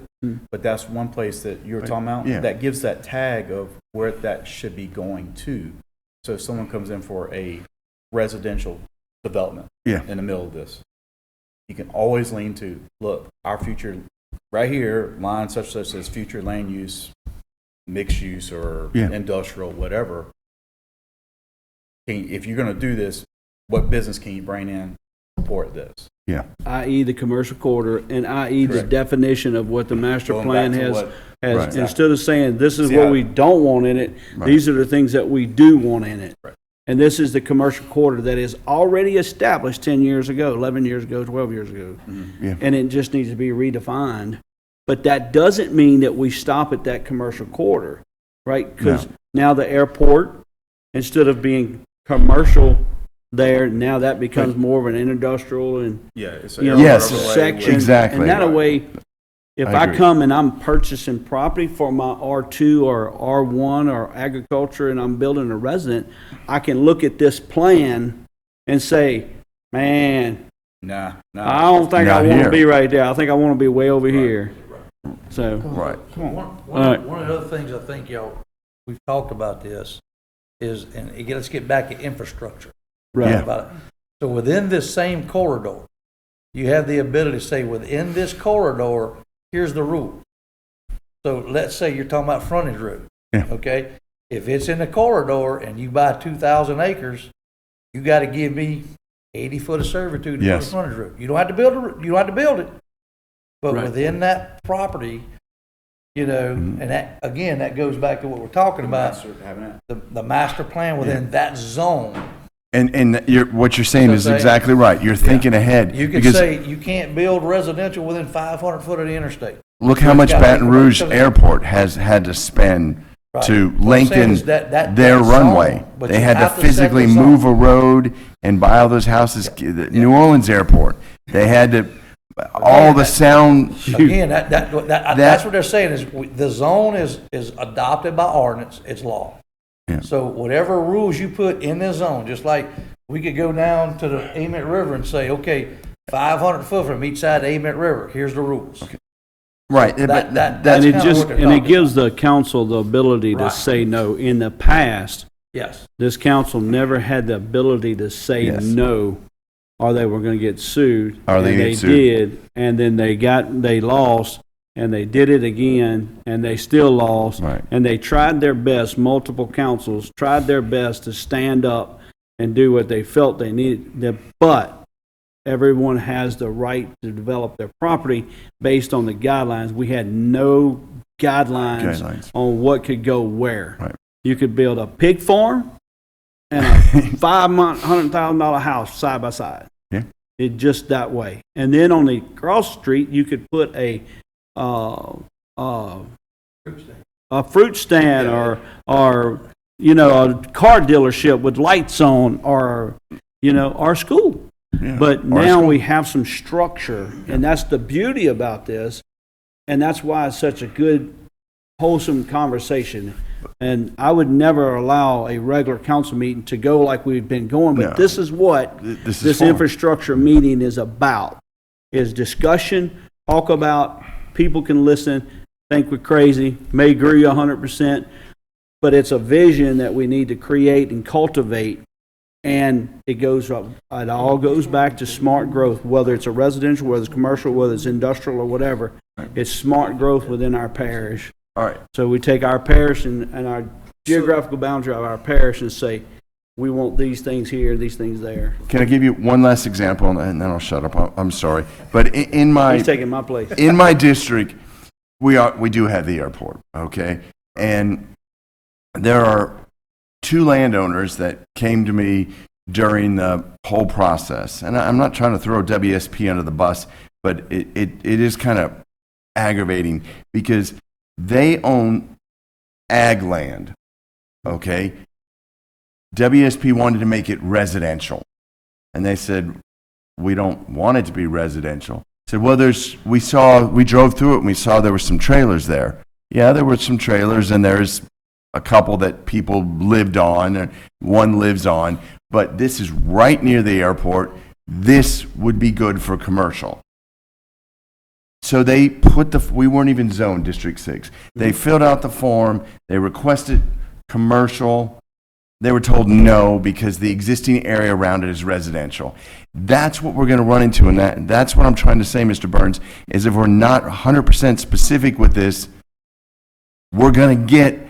S5: but that's one place that you were talking about that gives that tag of where that should be going to. So if someone comes in for a residential development in the middle of this, you can always lean to, look, our future, right here, line such as future land use, mixed use, or industrial, whatever. If you're going to do this, what business can you bring in to support this?
S3: Yeah.
S1: I.e. the commercial corridor, and i.e. the definition of what the master plan has. Instead of saying this is what we don't want in it, these are the things that we do want in it.
S5: Right.
S1: And this is the commercial corridor that is already established 10 years ago, 11 years ago, 12 years ago. And it just needs to be redefined. But that doesn't mean that we stop at that commercial corridor, right? Because now the airport, instead of being commercial there, now that becomes more of an industrial and section.
S3: Exactly.
S1: And that way, if I come and I'm purchasing property for my R2 or R1 or agriculture and I'm building a resident, I can look at this plan and say, man,
S5: nah.
S1: I don't think I want to be right there. I think I want to be way over here. So,
S7: One of the other things I think we've talked about this is, and again, let's get back to infrastructure.
S1: right.
S7: About it. So within this same corridor, you have the ability to say, within this corridor, here's the rule. So let's say you're talking about frontage road, okay? If it's in the corridor and you buy 2,000 acres, you got to give me 80 foot of servitude to put a frontage road. You don't have to build it, but within that property, and that, again, that goes back to what we're talking about, the master plan within that zone.
S3: And what you're saying is exactly right. You're thinking ahead.
S7: You can say you can't build residential within 500 foot of the interstate.
S3: Look how much Baton Rouge Airport has had to spend to lengthen their runway. They had to physically move a road and buy all those houses. New Orleans Airport, they had to, all the sound.
S7: Again, that's what they're saying is the zone is adopted by ordinance, it's law.
S3: Yeah.
S7: So whatever rules you put in this zone, just like we could go down to the Amite River and say, okay, 500 foot from each side of the Amite River, here's the rules.
S3: Okay. Right,
S7: that's
S1: and it gives the council the ability to say no. In the past, this council never had the ability to say no, or they were going to get sued.
S3: Or they
S1: did, and then they lost, and they did it again, and they still lost.
S3: Right.
S1: And they tried their best. Multiple councils tried their best to stand up and do what they felt they needed, but everyone has the right to develop their property based on the guidelines. We had no guidelines on what could go where.
S3: Right.
S1: You could build a pig farm and a $100,000 house side by side.
S3: Yeah.
S1: It just that way. And then on the cross street, you could put a fruit stand or a car dealership with lights on, or our school.
S3: Yeah.
S1: But now we have some structure, and that's the beauty about this, and that's why it's such a good, wholesome conversation. And I would never allow a regular council meeting to go like we've been going, but this is what this infrastructure meeting is about. is discussion, talk about, people can listen, think we're crazy, may agree 100%, but it's a vision that we need to create and cultivate. And it all goes back to smart growth, whether it's a residential, whether it's commercial, whether it's industrial or whatever. It's smart growth within our parish.
S3: All right.
S1: So we take our parish and our geographical boundary of our parish and say, we want these things here, these things there.
S3: Can I give you one last example, and then I'll shut up? I'm sorry. But in my...
S1: He's taking my place.
S3: In my district, we do have the airport, okay? And there are 2 landowners that came to me during the whole process. And I'm not trying to throw WSP under the bus, but it is kind of aggravating because they own ag land, okay? WSP wanted to make it residential. And they said, we don't want it to be residential. I said, well, we drove through it and we saw there were some trailers there. Yeah, there were some trailers and there's a couple that people lived on, and one lives on, but this is right near the airport. This would be good for commercial. So they we weren't even zoned District 6. They filled out the form, they requested commercial. They were told no because the existing area around it is residential. That's what we're going to run into, and that's what I'm trying to say, Mr. Burns, is if we're not 100% specific with this, we're going to get,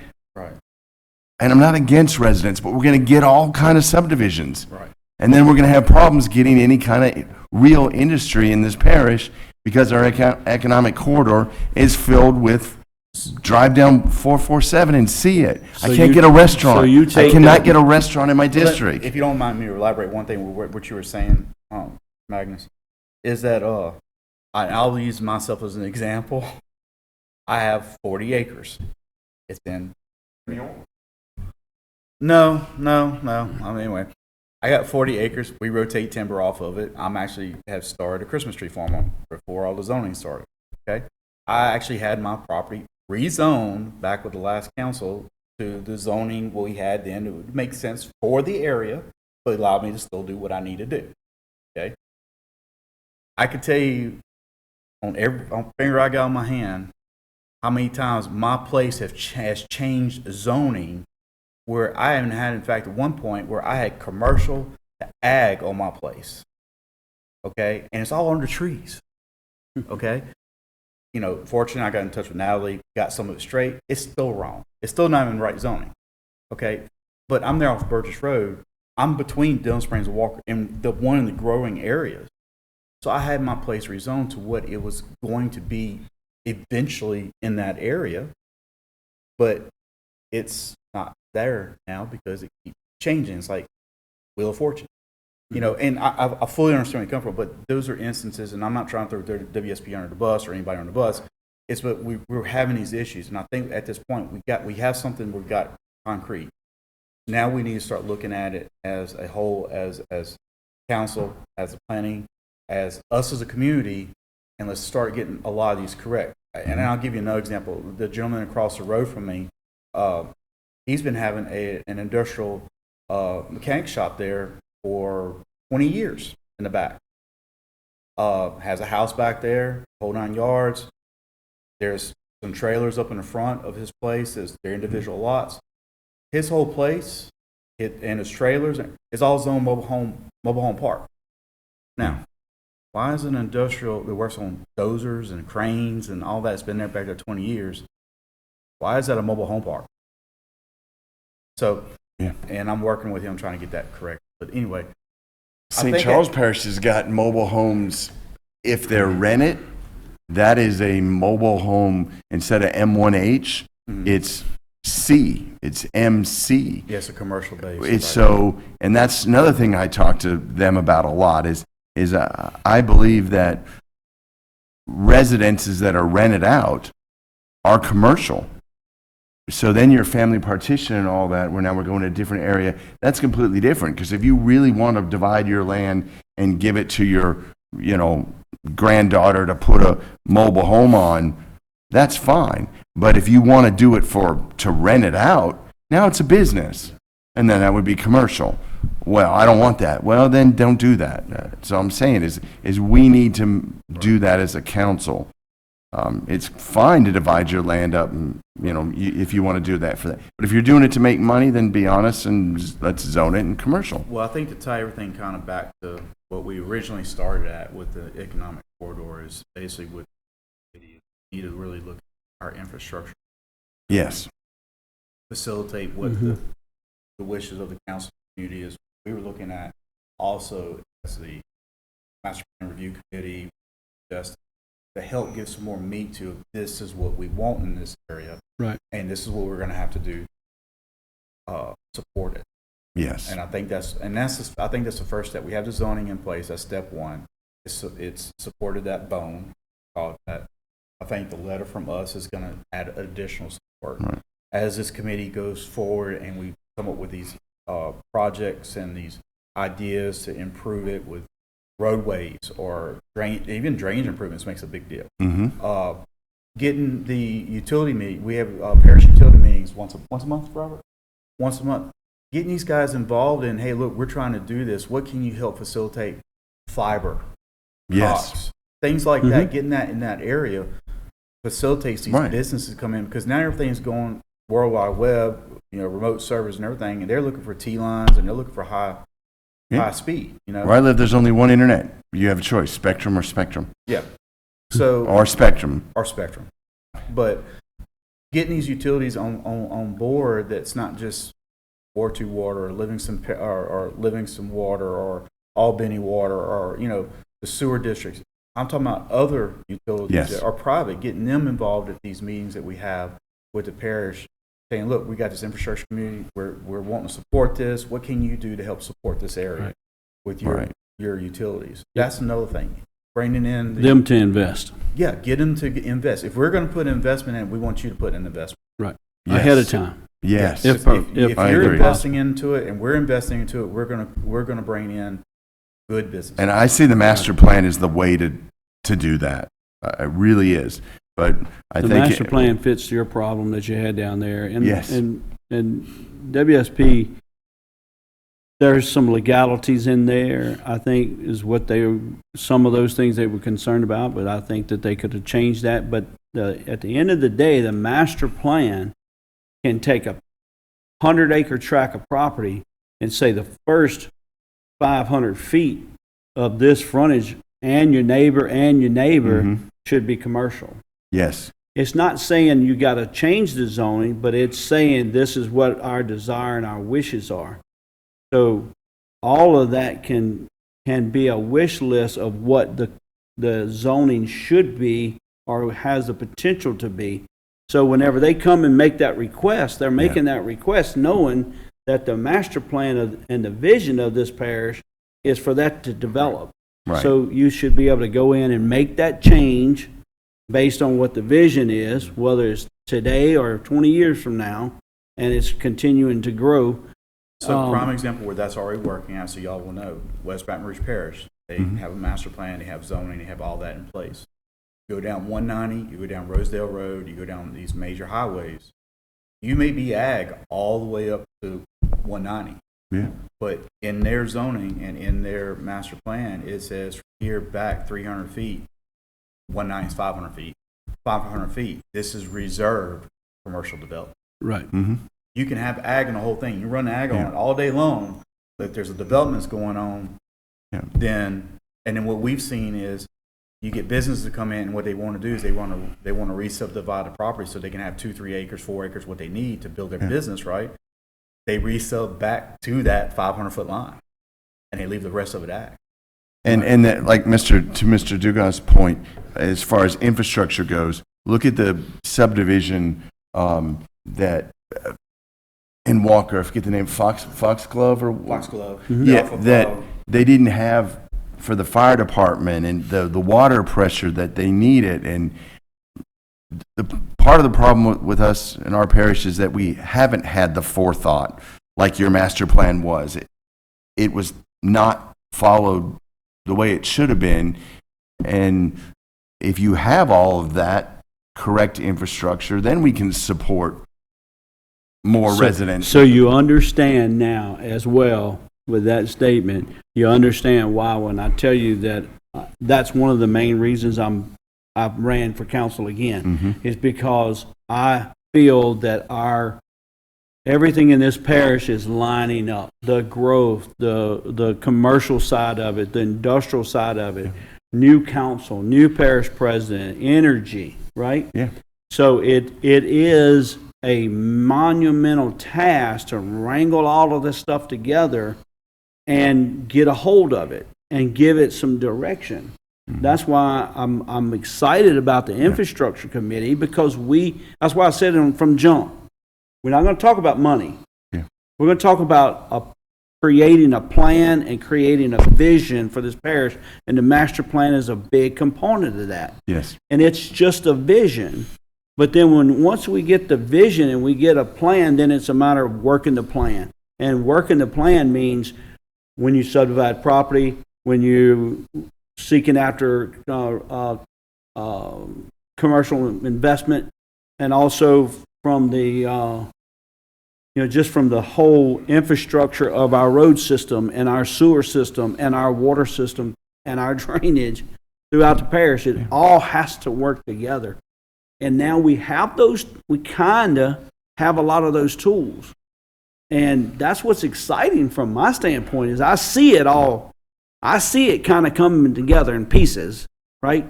S3: and I'm not against residents, but we're going to get all kind of subdivisions.
S5: Right.
S3: And then we're going to have problems getting any kind of real industry in this parish because our economic corridor is filled with drive down 447 and see it.
S1: So
S3: I can't
S1: you-
S3: get a restaurant.
S1: so you
S3: I
S1: take
S3: cannot
S1: that-
S3: get a restaurant in my district.
S5: If you don't mind me to elaborate one thing with what you were saying, Magnus, is that I'll use myself as an example. I have 40 acres. It's in. No. Anyway, I got 40 acres. We rotate timber off of it. I'm actually have started a Christmas tree farm on before all the zoning started. Okay, I actually had my property rezoned back with the last council to the zoning we had then. It would make sense for the area, but it allowed me to still do what I need to do. Okay, I could tell you on every finger I got on my hand how many times my place has changed zoning, where I haven't had, in fact, at one point where I had commercial to ag on my place. Okay, and it's all under trees. Okay, you know, fortunately I got in touch with Natalie, got some of it straight. It's still wrong. It's still not even right zoning. Okay, but I'm there off Burgess Road. I'm between Dillon Springs and Walker, and one of the growing areas. So I had my place rezoned to what it was going to be eventually in that area, but it's not there now because it keeps changing. It's like Wheel of Fortune, you know. And I fully understand where you come from, but those are instances, and I'm not trying to throw WSP under the bus or anybody on the bus. It's but we're having these issues, and I think at this point we have something, we've got concrete. Now we need to start looking at it as a whole, as council, as a planning, as us as a community, and let's start getting a lot of these correct. And I'll give you another example. The gentleman across the road from me, he's been having an industrial mechanic shop there for 20 years in the back. Has a house back there, whole 9 yards. There's some trailers up in the front of his place. They're individual lots. His whole place and his trailers is all zoned mobile home park. Now, why is an industrial that works on dozers and cranes and all that's been there back there 20 years, why is that a mobile home park? So, yeah. And I'm working with him trying to get that correct. But anyway.
S3: St. Charles Parish has got mobile homes. If they're rented, that is a mobile home. Instead of M1H, it's C. It's MC.
S5: Yes, a commercial base.
S3: It's so, and that's another thing I talk to them about a lot is I believe that residences that are rented out are commercial. So then your family partition and all that, where now we're going to a different area, that's completely different. Because if you really want to divide your land and give it to your, granddaughter to put a mobile home on, that's fine. But if you want to do it to rent it out, now it's a business. And then that would be commercial. well, I don't want that. Well, then don't do that. So I'm saying is we need to do that as a council. It's fine to divide your land up, and if you want to do that for that. But if you're doing it to make money, then be honest and let's zone it in commercial.
S5: Well, I think to tie everything kind of back to what we originally started at with the economic corridor is basically what we need to really look at our infrastructure,
S3: Yes.
S5: facilitate what the wishes of the council community is. We were looking at also as the master plan review committee, just to help give some more meat to this is what we want in this area,
S1: Right.
S5: and this is what we're going to have to do support it.
S3: Yes.
S5: And I think that's the first step. We have the zoning in place. That's step one. It's supported that bone. Called that. I think the letter from us is going to add additional support
S3: Right.
S5: as this committee goes forward and we come up with these projects and these ideas to improve it with roadways or even drainage improvements makes a big deal.
S3: Mm-hmm.
S5: Getting the utility meeting, we have parish utility meetings once a month, Robert? Once a month. Getting these guys involved in, hey, look, we're trying to do this. What can you help facilitate? Fiber,
S3: Yes.
S5: cox, things like that. Getting that in that area facilitates these
S3: Right.
S5: businesses to come in because now everything's going World Wide Web, remote servers and everything, and they're looking for T-lines and they're looking for high speed.
S3: Where I live, there's only one internet. You have a choice: Spectrum or Spectrum.
S5: Yeah. So
S3: Or Spectrum.
S5: our spectrum. But getting these utilities on board, that's not just War 2 water or Livingston or Livingston water or Albany water or the sewer districts. I'm talking about other utilities
S3: Yes.
S5: that are private, getting them involved at these meetings that we have with the parish, saying, look, we got this infrastructure community, we're wanting to support this. What can you do to help support this area
S1: Right.
S5: with your
S3: Right.
S5: your utilities? That's another thing. Bringing in
S1: Them to invest.
S5: yeah, get them to invest. If we're going to put investment in, we want you to put an investment.
S1: Right.
S3: Yes.
S1: Ahead of time.
S3: Yes.
S1: If
S3: I
S5: you're
S3: agree.
S5: investing into it and we're investing into it, we're gonna bring in good business.
S3: And I see the master plan as the way to do that. It really is. But I
S1: The
S3: think
S1: master plan fits your problem that you had down there. And,
S3: Yes.
S1: and WSP, there's some legalities in there, I think, is what some of those things they were concerned about, but I think that they could have changed that. But at the end of the day, the master plan can take a 100-acre tract of property and say the first 500 feet of this frontage and your neighbor should be commercial.
S3: Yes.
S1: It's not saying you got to change the zoning, but it's saying this is what our desire and our wishes are. So all of that can be a wish list of what the zoning should be or has the potential to be. So whenever they come and make that request, they're making that request knowing that the master plan and the vision of this parish is for that to develop.
S3: Right.
S1: So you should be able to go in and make that change based on what the vision is, whether it's today or 20 years from now, and it's continuing to grow.
S5: So prime example where that's already working out, so y'all will know, West Baton Rouge Parish, they have a master plan, they have zoning, they have all that in place. You go down 190, you go down Rosedale Road, you go down these major highways, you may be ag all the way up to 190.
S3: Yeah.
S5: But in their zoning and in their master plan, it says from here back 300 feet, 190 is 500 feet. 500 feet, this is reserved commercial development.
S1: Right.
S3: Mm-hmm.
S5: You can have ag in the whole thing. You run ag on it all day long, but if there's a development going on, then what we've seen is you get businesses to come in, and what they want to do is they want to re-subdivide the property so they can have 2, 3 acres, 4 acres, what they need to build their business, right? They re-sub back to that 500-foot line, and they leave the rest of it ag.
S3: And that, like to Mr. Dugas' point, as far as infrastructure goes, look at the subdivision that in Walker, I forget the name, Foxglove or
S5: Foxglove.
S3: Yeah,
S5: Alpha
S3: that
S5: Glove.
S3: they didn't have for the fire department and the water pressure that they needed. And the part of the problem with us in our parish is that we haven't had the forethought like your master plan was. It was not followed the way it should have been. And if you have all of that correct infrastructure, then we can support more residents.
S1: So you understand now as well with that statement, you understand why when I tell you that that's one of the main reasons I've ran for council again, is because I feel that everything in this parish is lining up. The growth, the commercial side of it, the industrial side of it, new council, new parish president, energy, right?
S3: Yeah.
S1: So it is a monumental task to wrangle all of this stuff together and get a hold of it and give it some direction. That's why I'm excited about the infrastructure committee, because that's why I said it from jump. We're not going to talk about money.
S3: Yeah.
S1: We're going to talk about creating a plan and creating a vision for this parish, and the master plan is a big component of that.
S3: Yes.
S1: And it's just a vision. But then once we get the vision and we get a plan, then it's a matter of working the plan. And working the plan means when you subdivide property, when you're seeking after commercial investment, and also from the just from the whole infrastructure of our road system and our sewer system and our water system and our drainage throughout the parish. It all has to work together. And now we have we kind of have a lot of those tools. And that's what's exciting from my standpoint, is I see it kind of coming together in pieces, right?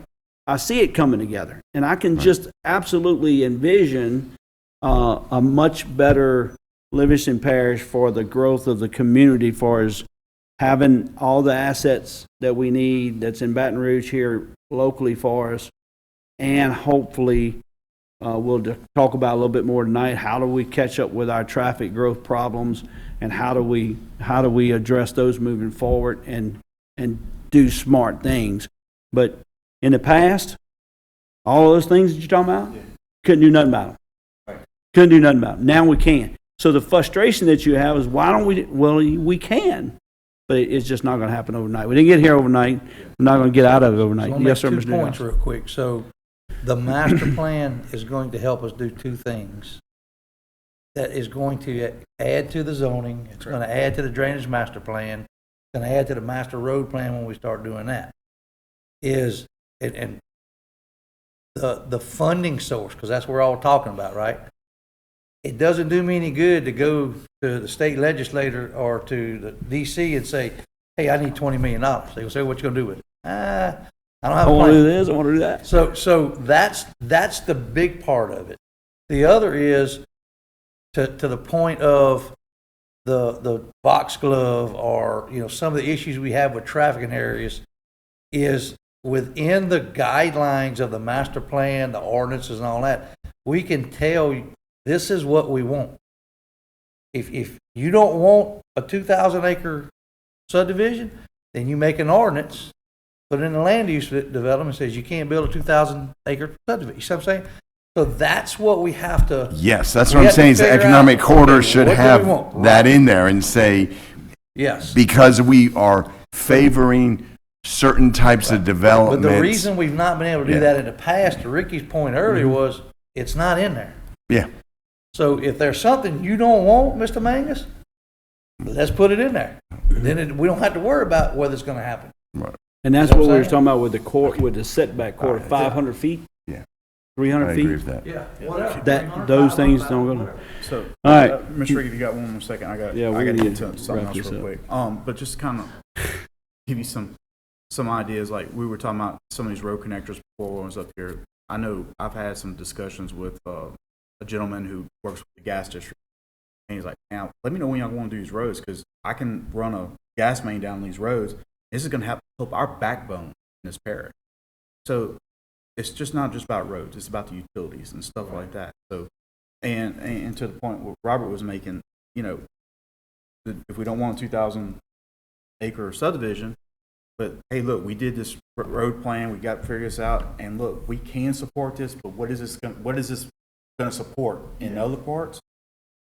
S1: I see it coming together. And I can just absolutely envision a much better Livingston Parish for the growth of the community, for as having all the assets that we need that's in Baton Rouge here locally for us. And hopefully, we'll talk about a little bit more tonight, how do we catch up with our traffic growth problems, and how do we address those moving forward and do smart things. But in the past, all those things that you're talking about, couldn't do nothing about them. Couldn't do nothing about them. Now we can. So the frustration that you have is, why don't we? Well, we can, but it's just not going to happen overnight. We didn't get here overnight. We're not going to get out of it overnight. Yes, sir, Mr.
S7: 2 points real quick. So the master plan is going to help us do 2 things. That is going to add to the zoning. It's going to add to the drainage master plan. It's going to add to the master road plan when we start doing that. And the funding source, because that's what we're all talking about, right? It doesn't do me any good to go to the state legislator or to the DC and say, hey, I need $20 million. They will say, what you going to do with it? I don't have a plan.
S1: I want to do this, I want to do that.
S7: So that's the big part of it. The other is to the point of the box glove, or some of the issues we have with traffic in areas, is within the guidelines of the master plan, the ordinances and all that, we can tell you this is what we want. If you don't want a 2,000 acre subdivision, then you make an ordinance, put in a land use development, says you can't build a 2,000 acre subdivision. You see what I'm saying? So that's what we have to.
S3: Yes, that's what I'm saying, is the economic corridor should have that in there and say,
S7: yes,
S3: because we are favoring certain types of developments.
S7: But the reason we've not been able to do that in the past, to Ricky's point earlier, was it's not in there.
S3: Yeah.
S7: So if there's something you don't want, Mr. Mangus, let's put it in there. Then we don't have to worry about whether it's going to happen.
S3: Right.
S1: And that's what we were talking about with the court, with the setback court, 500 feet?
S3: Yeah.
S1: 300
S3: I
S1: feet?
S3: agree with that.
S7: Yeah, whatever.
S1: Those things don't go.
S5: So,
S1: All right.
S5: Mr. Ricky, if you got one more second, I got
S1: Yeah, we
S5: to
S1: need
S5: get
S1: to
S5: to something
S1: wrap
S5: else
S1: this
S5: real
S1: up.
S5: quick. But just kind of give you some ideas. Like we were talking about some of these road connectors before when I was up here. I know I've had some discussions with a gentleman who works with the gas district, and he's like, "Now, let me know when y'all want to do these roads, because I can run a gas main down these roads. This is going to help our backbone in this parish." So it's just not just about roads; it's about the utilities and stuff like that. So, and to the point what Robert was making, if we don't want a 2,000 acre subdivision, but hey, look, we did this road plan, we got to figure this out, and look, we can support this, but what is this going to support in other parts?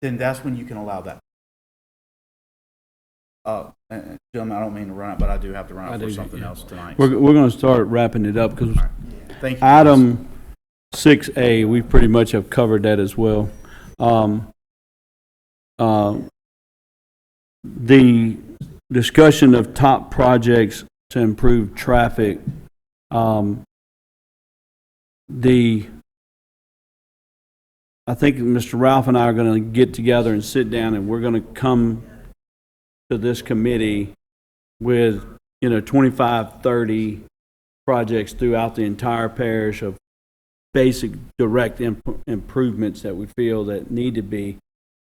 S5: Then that's when you can allow that. And gentlemen, I don't mean to run out, but I do have to run out for something else tonight.
S1: We're going to start wrapping it up, because
S5: Thank you.
S1: item 6A, we pretty much have covered that as well. The discussion of top projects to improve traffic. I think Mr. Ralph and I are going to get together and sit down, and we're going to come to this committee with, 25, 30 projects throughout the entire parish of basic direct improvements that we feel that need to be.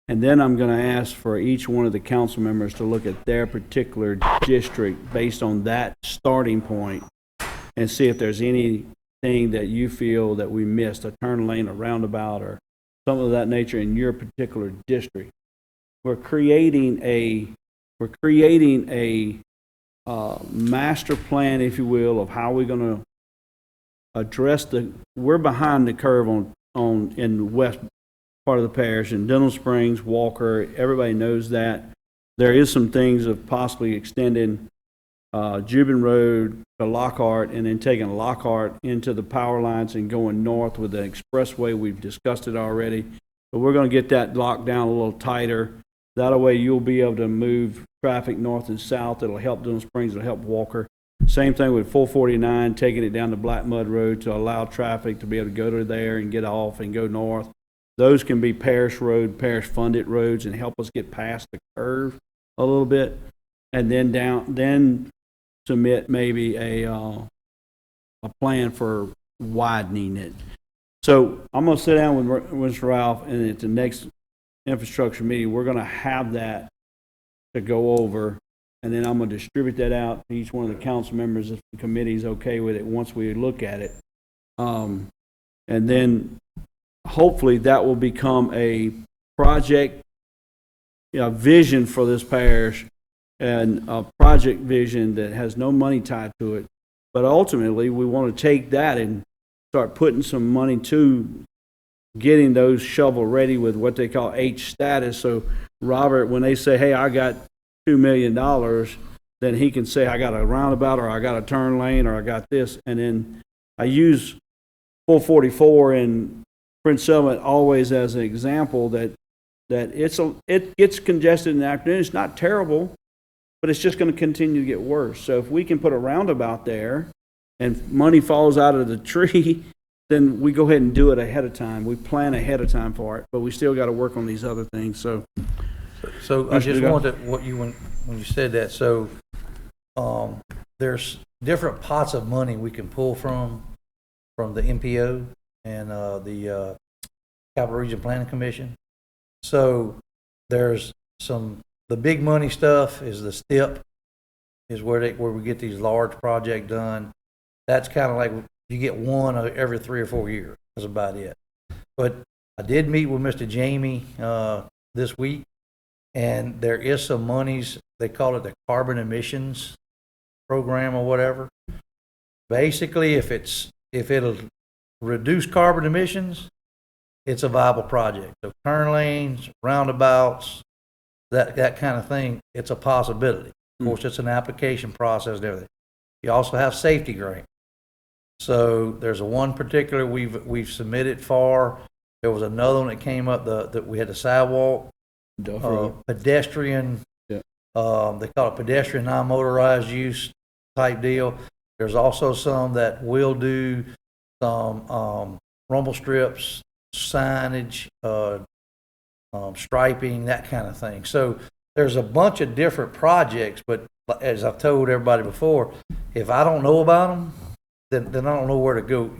S1: And then I'm going to ask for each one of the council members to look at their particular district based on that starting point and see if there's anything that you feel that we missed, a turn lane, a roundabout, or something of that nature in your particular district. We're creating a master plan, if you will, of how we're going to address we're behind the curve in the west part of the parish, in Dental Springs, Walker, everybody knows that. There is some things of possibly extending Jubin Road to Lockhart and then taking Lockhart into the power lines and going north with the expressway. We've discussed it already, but we're going to get that locked down a little tighter. That way you'll be able to move traffic north and south. It'll help Dental Springs, it'll help Walker. Same thing with 449, taking it down to Black Mud Road to allow traffic to be able to go to there and get off and go north. Those can be parish funded roads and help us get past the curve a little bit. And then submit maybe a plan for widening it. So I'm going to sit down with Mr. Ralph, and at the next infrastructure meeting, we're going to have that to go over, and then I'm going to distribute that out to each one of the council members if the committee is okay with it once we look at it. And then hopefully that will become a project, vision for this parish, and a project vision that has no money tied to it. But ultimately, we want to take that and start putting some money to getting those shovel ready with what they call H status. So Robert, when they say, hey, I got $2 million, then he can say, I got a roundabout, or I got a turn lane, or I got this. And then I use 444 and Prince Summit always as an example that it gets congested in the afternoon. It's not terrible, but it's just going to continue to get worse. So if we can put a roundabout there and money falls out of the tree, then we go ahead and do it ahead of time. We plan ahead of time for it, but we still got to work on these other things. So
S7: I just wanted when you said that. So there's different pots of money we can pull from the MPO and the Capital Region Planning Commission. So there's the big money stuff is the STIP, is where we get these large projects done. That's kind of like you get one every 3 or 4 years. That's about it. But I did meet with Mr. Jamie this week, and there is some monies. They call it the carbon emissions program or whatever. Basically, if it'll reduce carbon emissions, it's a viable project. So turn lanes, roundabouts, that kind of thing, it's a possibility. Of course, it's an application process and everything. You also have safety grant. So there's one particular we've submitted for. There was another one that came up that we had the sidewalk, pedestrian. Yeah. They call it pedestrian non-motorized use type deal. There's also some that will do some rumble strips, signage, striping, that kind of thing. So there's a bunch of different projects, but as I've told everybody before, if I don't know about them, then I don't know where to go.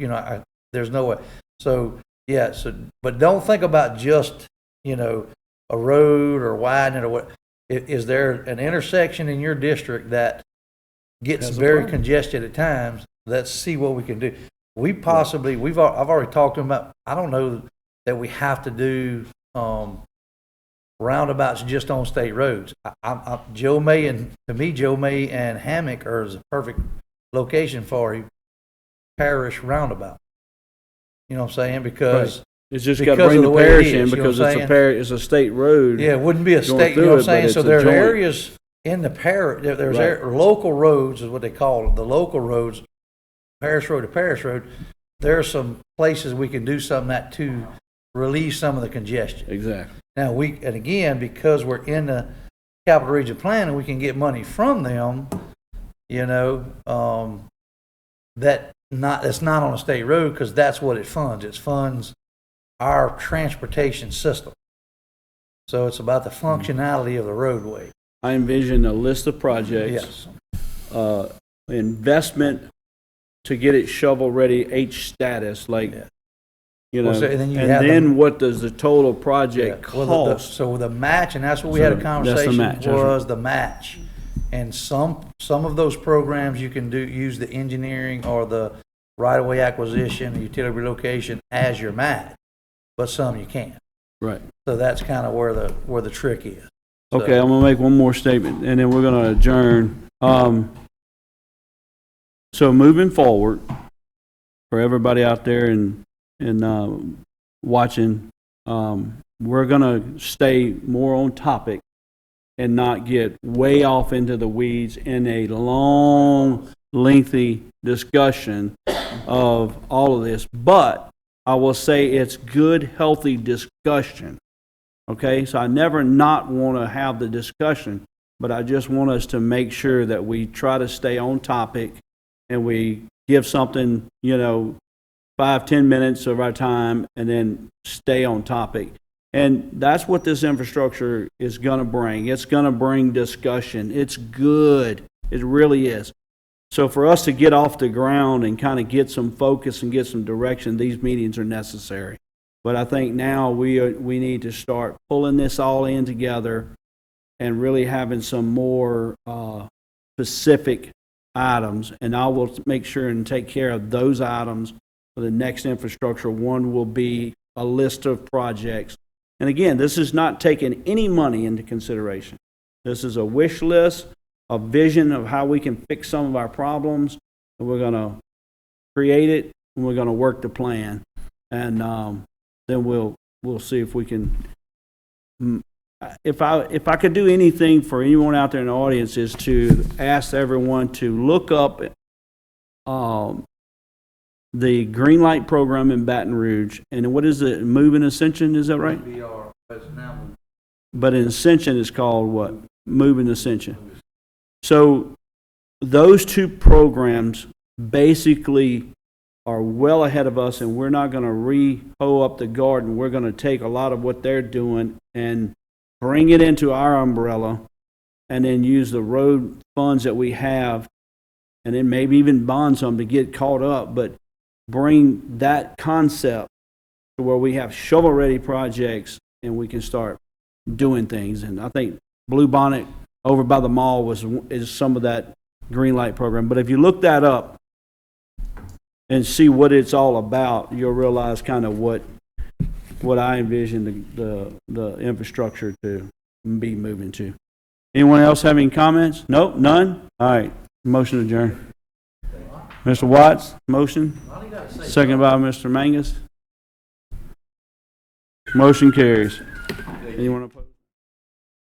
S7: There's no way. So yeah. But don't think about just a road or widening or what. Is there an intersection in your district that gets very congested at times? Let's see what we can do. I've already talked to them about. I don't know that we have to do roundabouts just on state roads. Joe May and Hammock are the perfect location for a parish roundabout. You know what I'm saying? Because
S1: right. It's just got to bring the parish in because it's a state road.
S7: Yeah, it wouldn't be a state. You know what I'm saying? So there's areas in the parish. There's local roads is what they call it. The local roads, parish road to parish road. There are some places we can do something to relieve some of the congestion.
S1: Exactly.
S7: Now again, because we're in the capital region plan and we can get money from them, you know, that's not on a state road, because that's what it funds. It funds our transportation system. So it's about the functionality of the roadway.
S1: I envision a list of projects.
S7: Yes.
S1: Investment to get it shovel-ready H status, like, you know,
S7: Well, so- and
S1: and
S7: then you have
S1: then what does the total project
S7: Well,
S1: cost?
S7: so the match, and that's what we had
S1: So
S7: a
S1: that's the
S7: conversation,
S1: match, that's right.
S7: was the match. And some of those programs, you can use the engineering or the right-of-way acquisition, the utility relocation as your match, but some you can't.
S1: Right.
S7: So that's kind of where the trick is. So-
S1: Okay, I'm gonna make one more statement, and then we're gonna adjourn. So moving forward, for everybody out there and watching, we're gonna stay more on topic and not get way off into the weeds in a long, lengthy discussion of all of this. But I will say it's good, healthy discussion. Okay, so I never not want to have the discussion, but I just want us to make sure that we try to stay on topic and we give something, you know, 5-10 minutes of our time and then stay on topic. And that's what this infrastructure is going to bring. It's going to bring discussion. It's good. It really is. So for us to get off the ground and kind of get some focus and get some direction, these meetings are necessary. But I think now we need to start pulling this all in together and really having some more specific items. And I will make sure and take care of those items for the next infrastructure. One will be a list of projects. And again, this is not taking any money into consideration. This is a wish list, a vision of how we can fix some of our problems. And we're going to create it, and we're going to work the plan. And then we'll see if we can. If I could do anything for anyone out there in the audience, is to ask everyone to look up the Green Light program in Baton Rouge. And what is it? Move in Ascension, is that right? But in Ascension is called what? Move in Ascension. So those two programs basically are well ahead of us, and we're not going to re-hoe up the garden. We're going to take a lot of what they're doing and bring it into our umbrella, and then use the road funds that we have, and then maybe even bond some to get caught up, but bring that concept to where we have shovel-ready projects and we can start doing things. And I think Blue Bonnet over by the mall is some of that Green Light program. But if you look that up and see what it's all about, you'll realize kind of what I envision the infrastructure to be moving to. Anyone else have any comments? Nope, none? All right, motion adjourned. Mr. Watts, motion. Second by Mr. Mangus. Motion carries. Anyone opposed?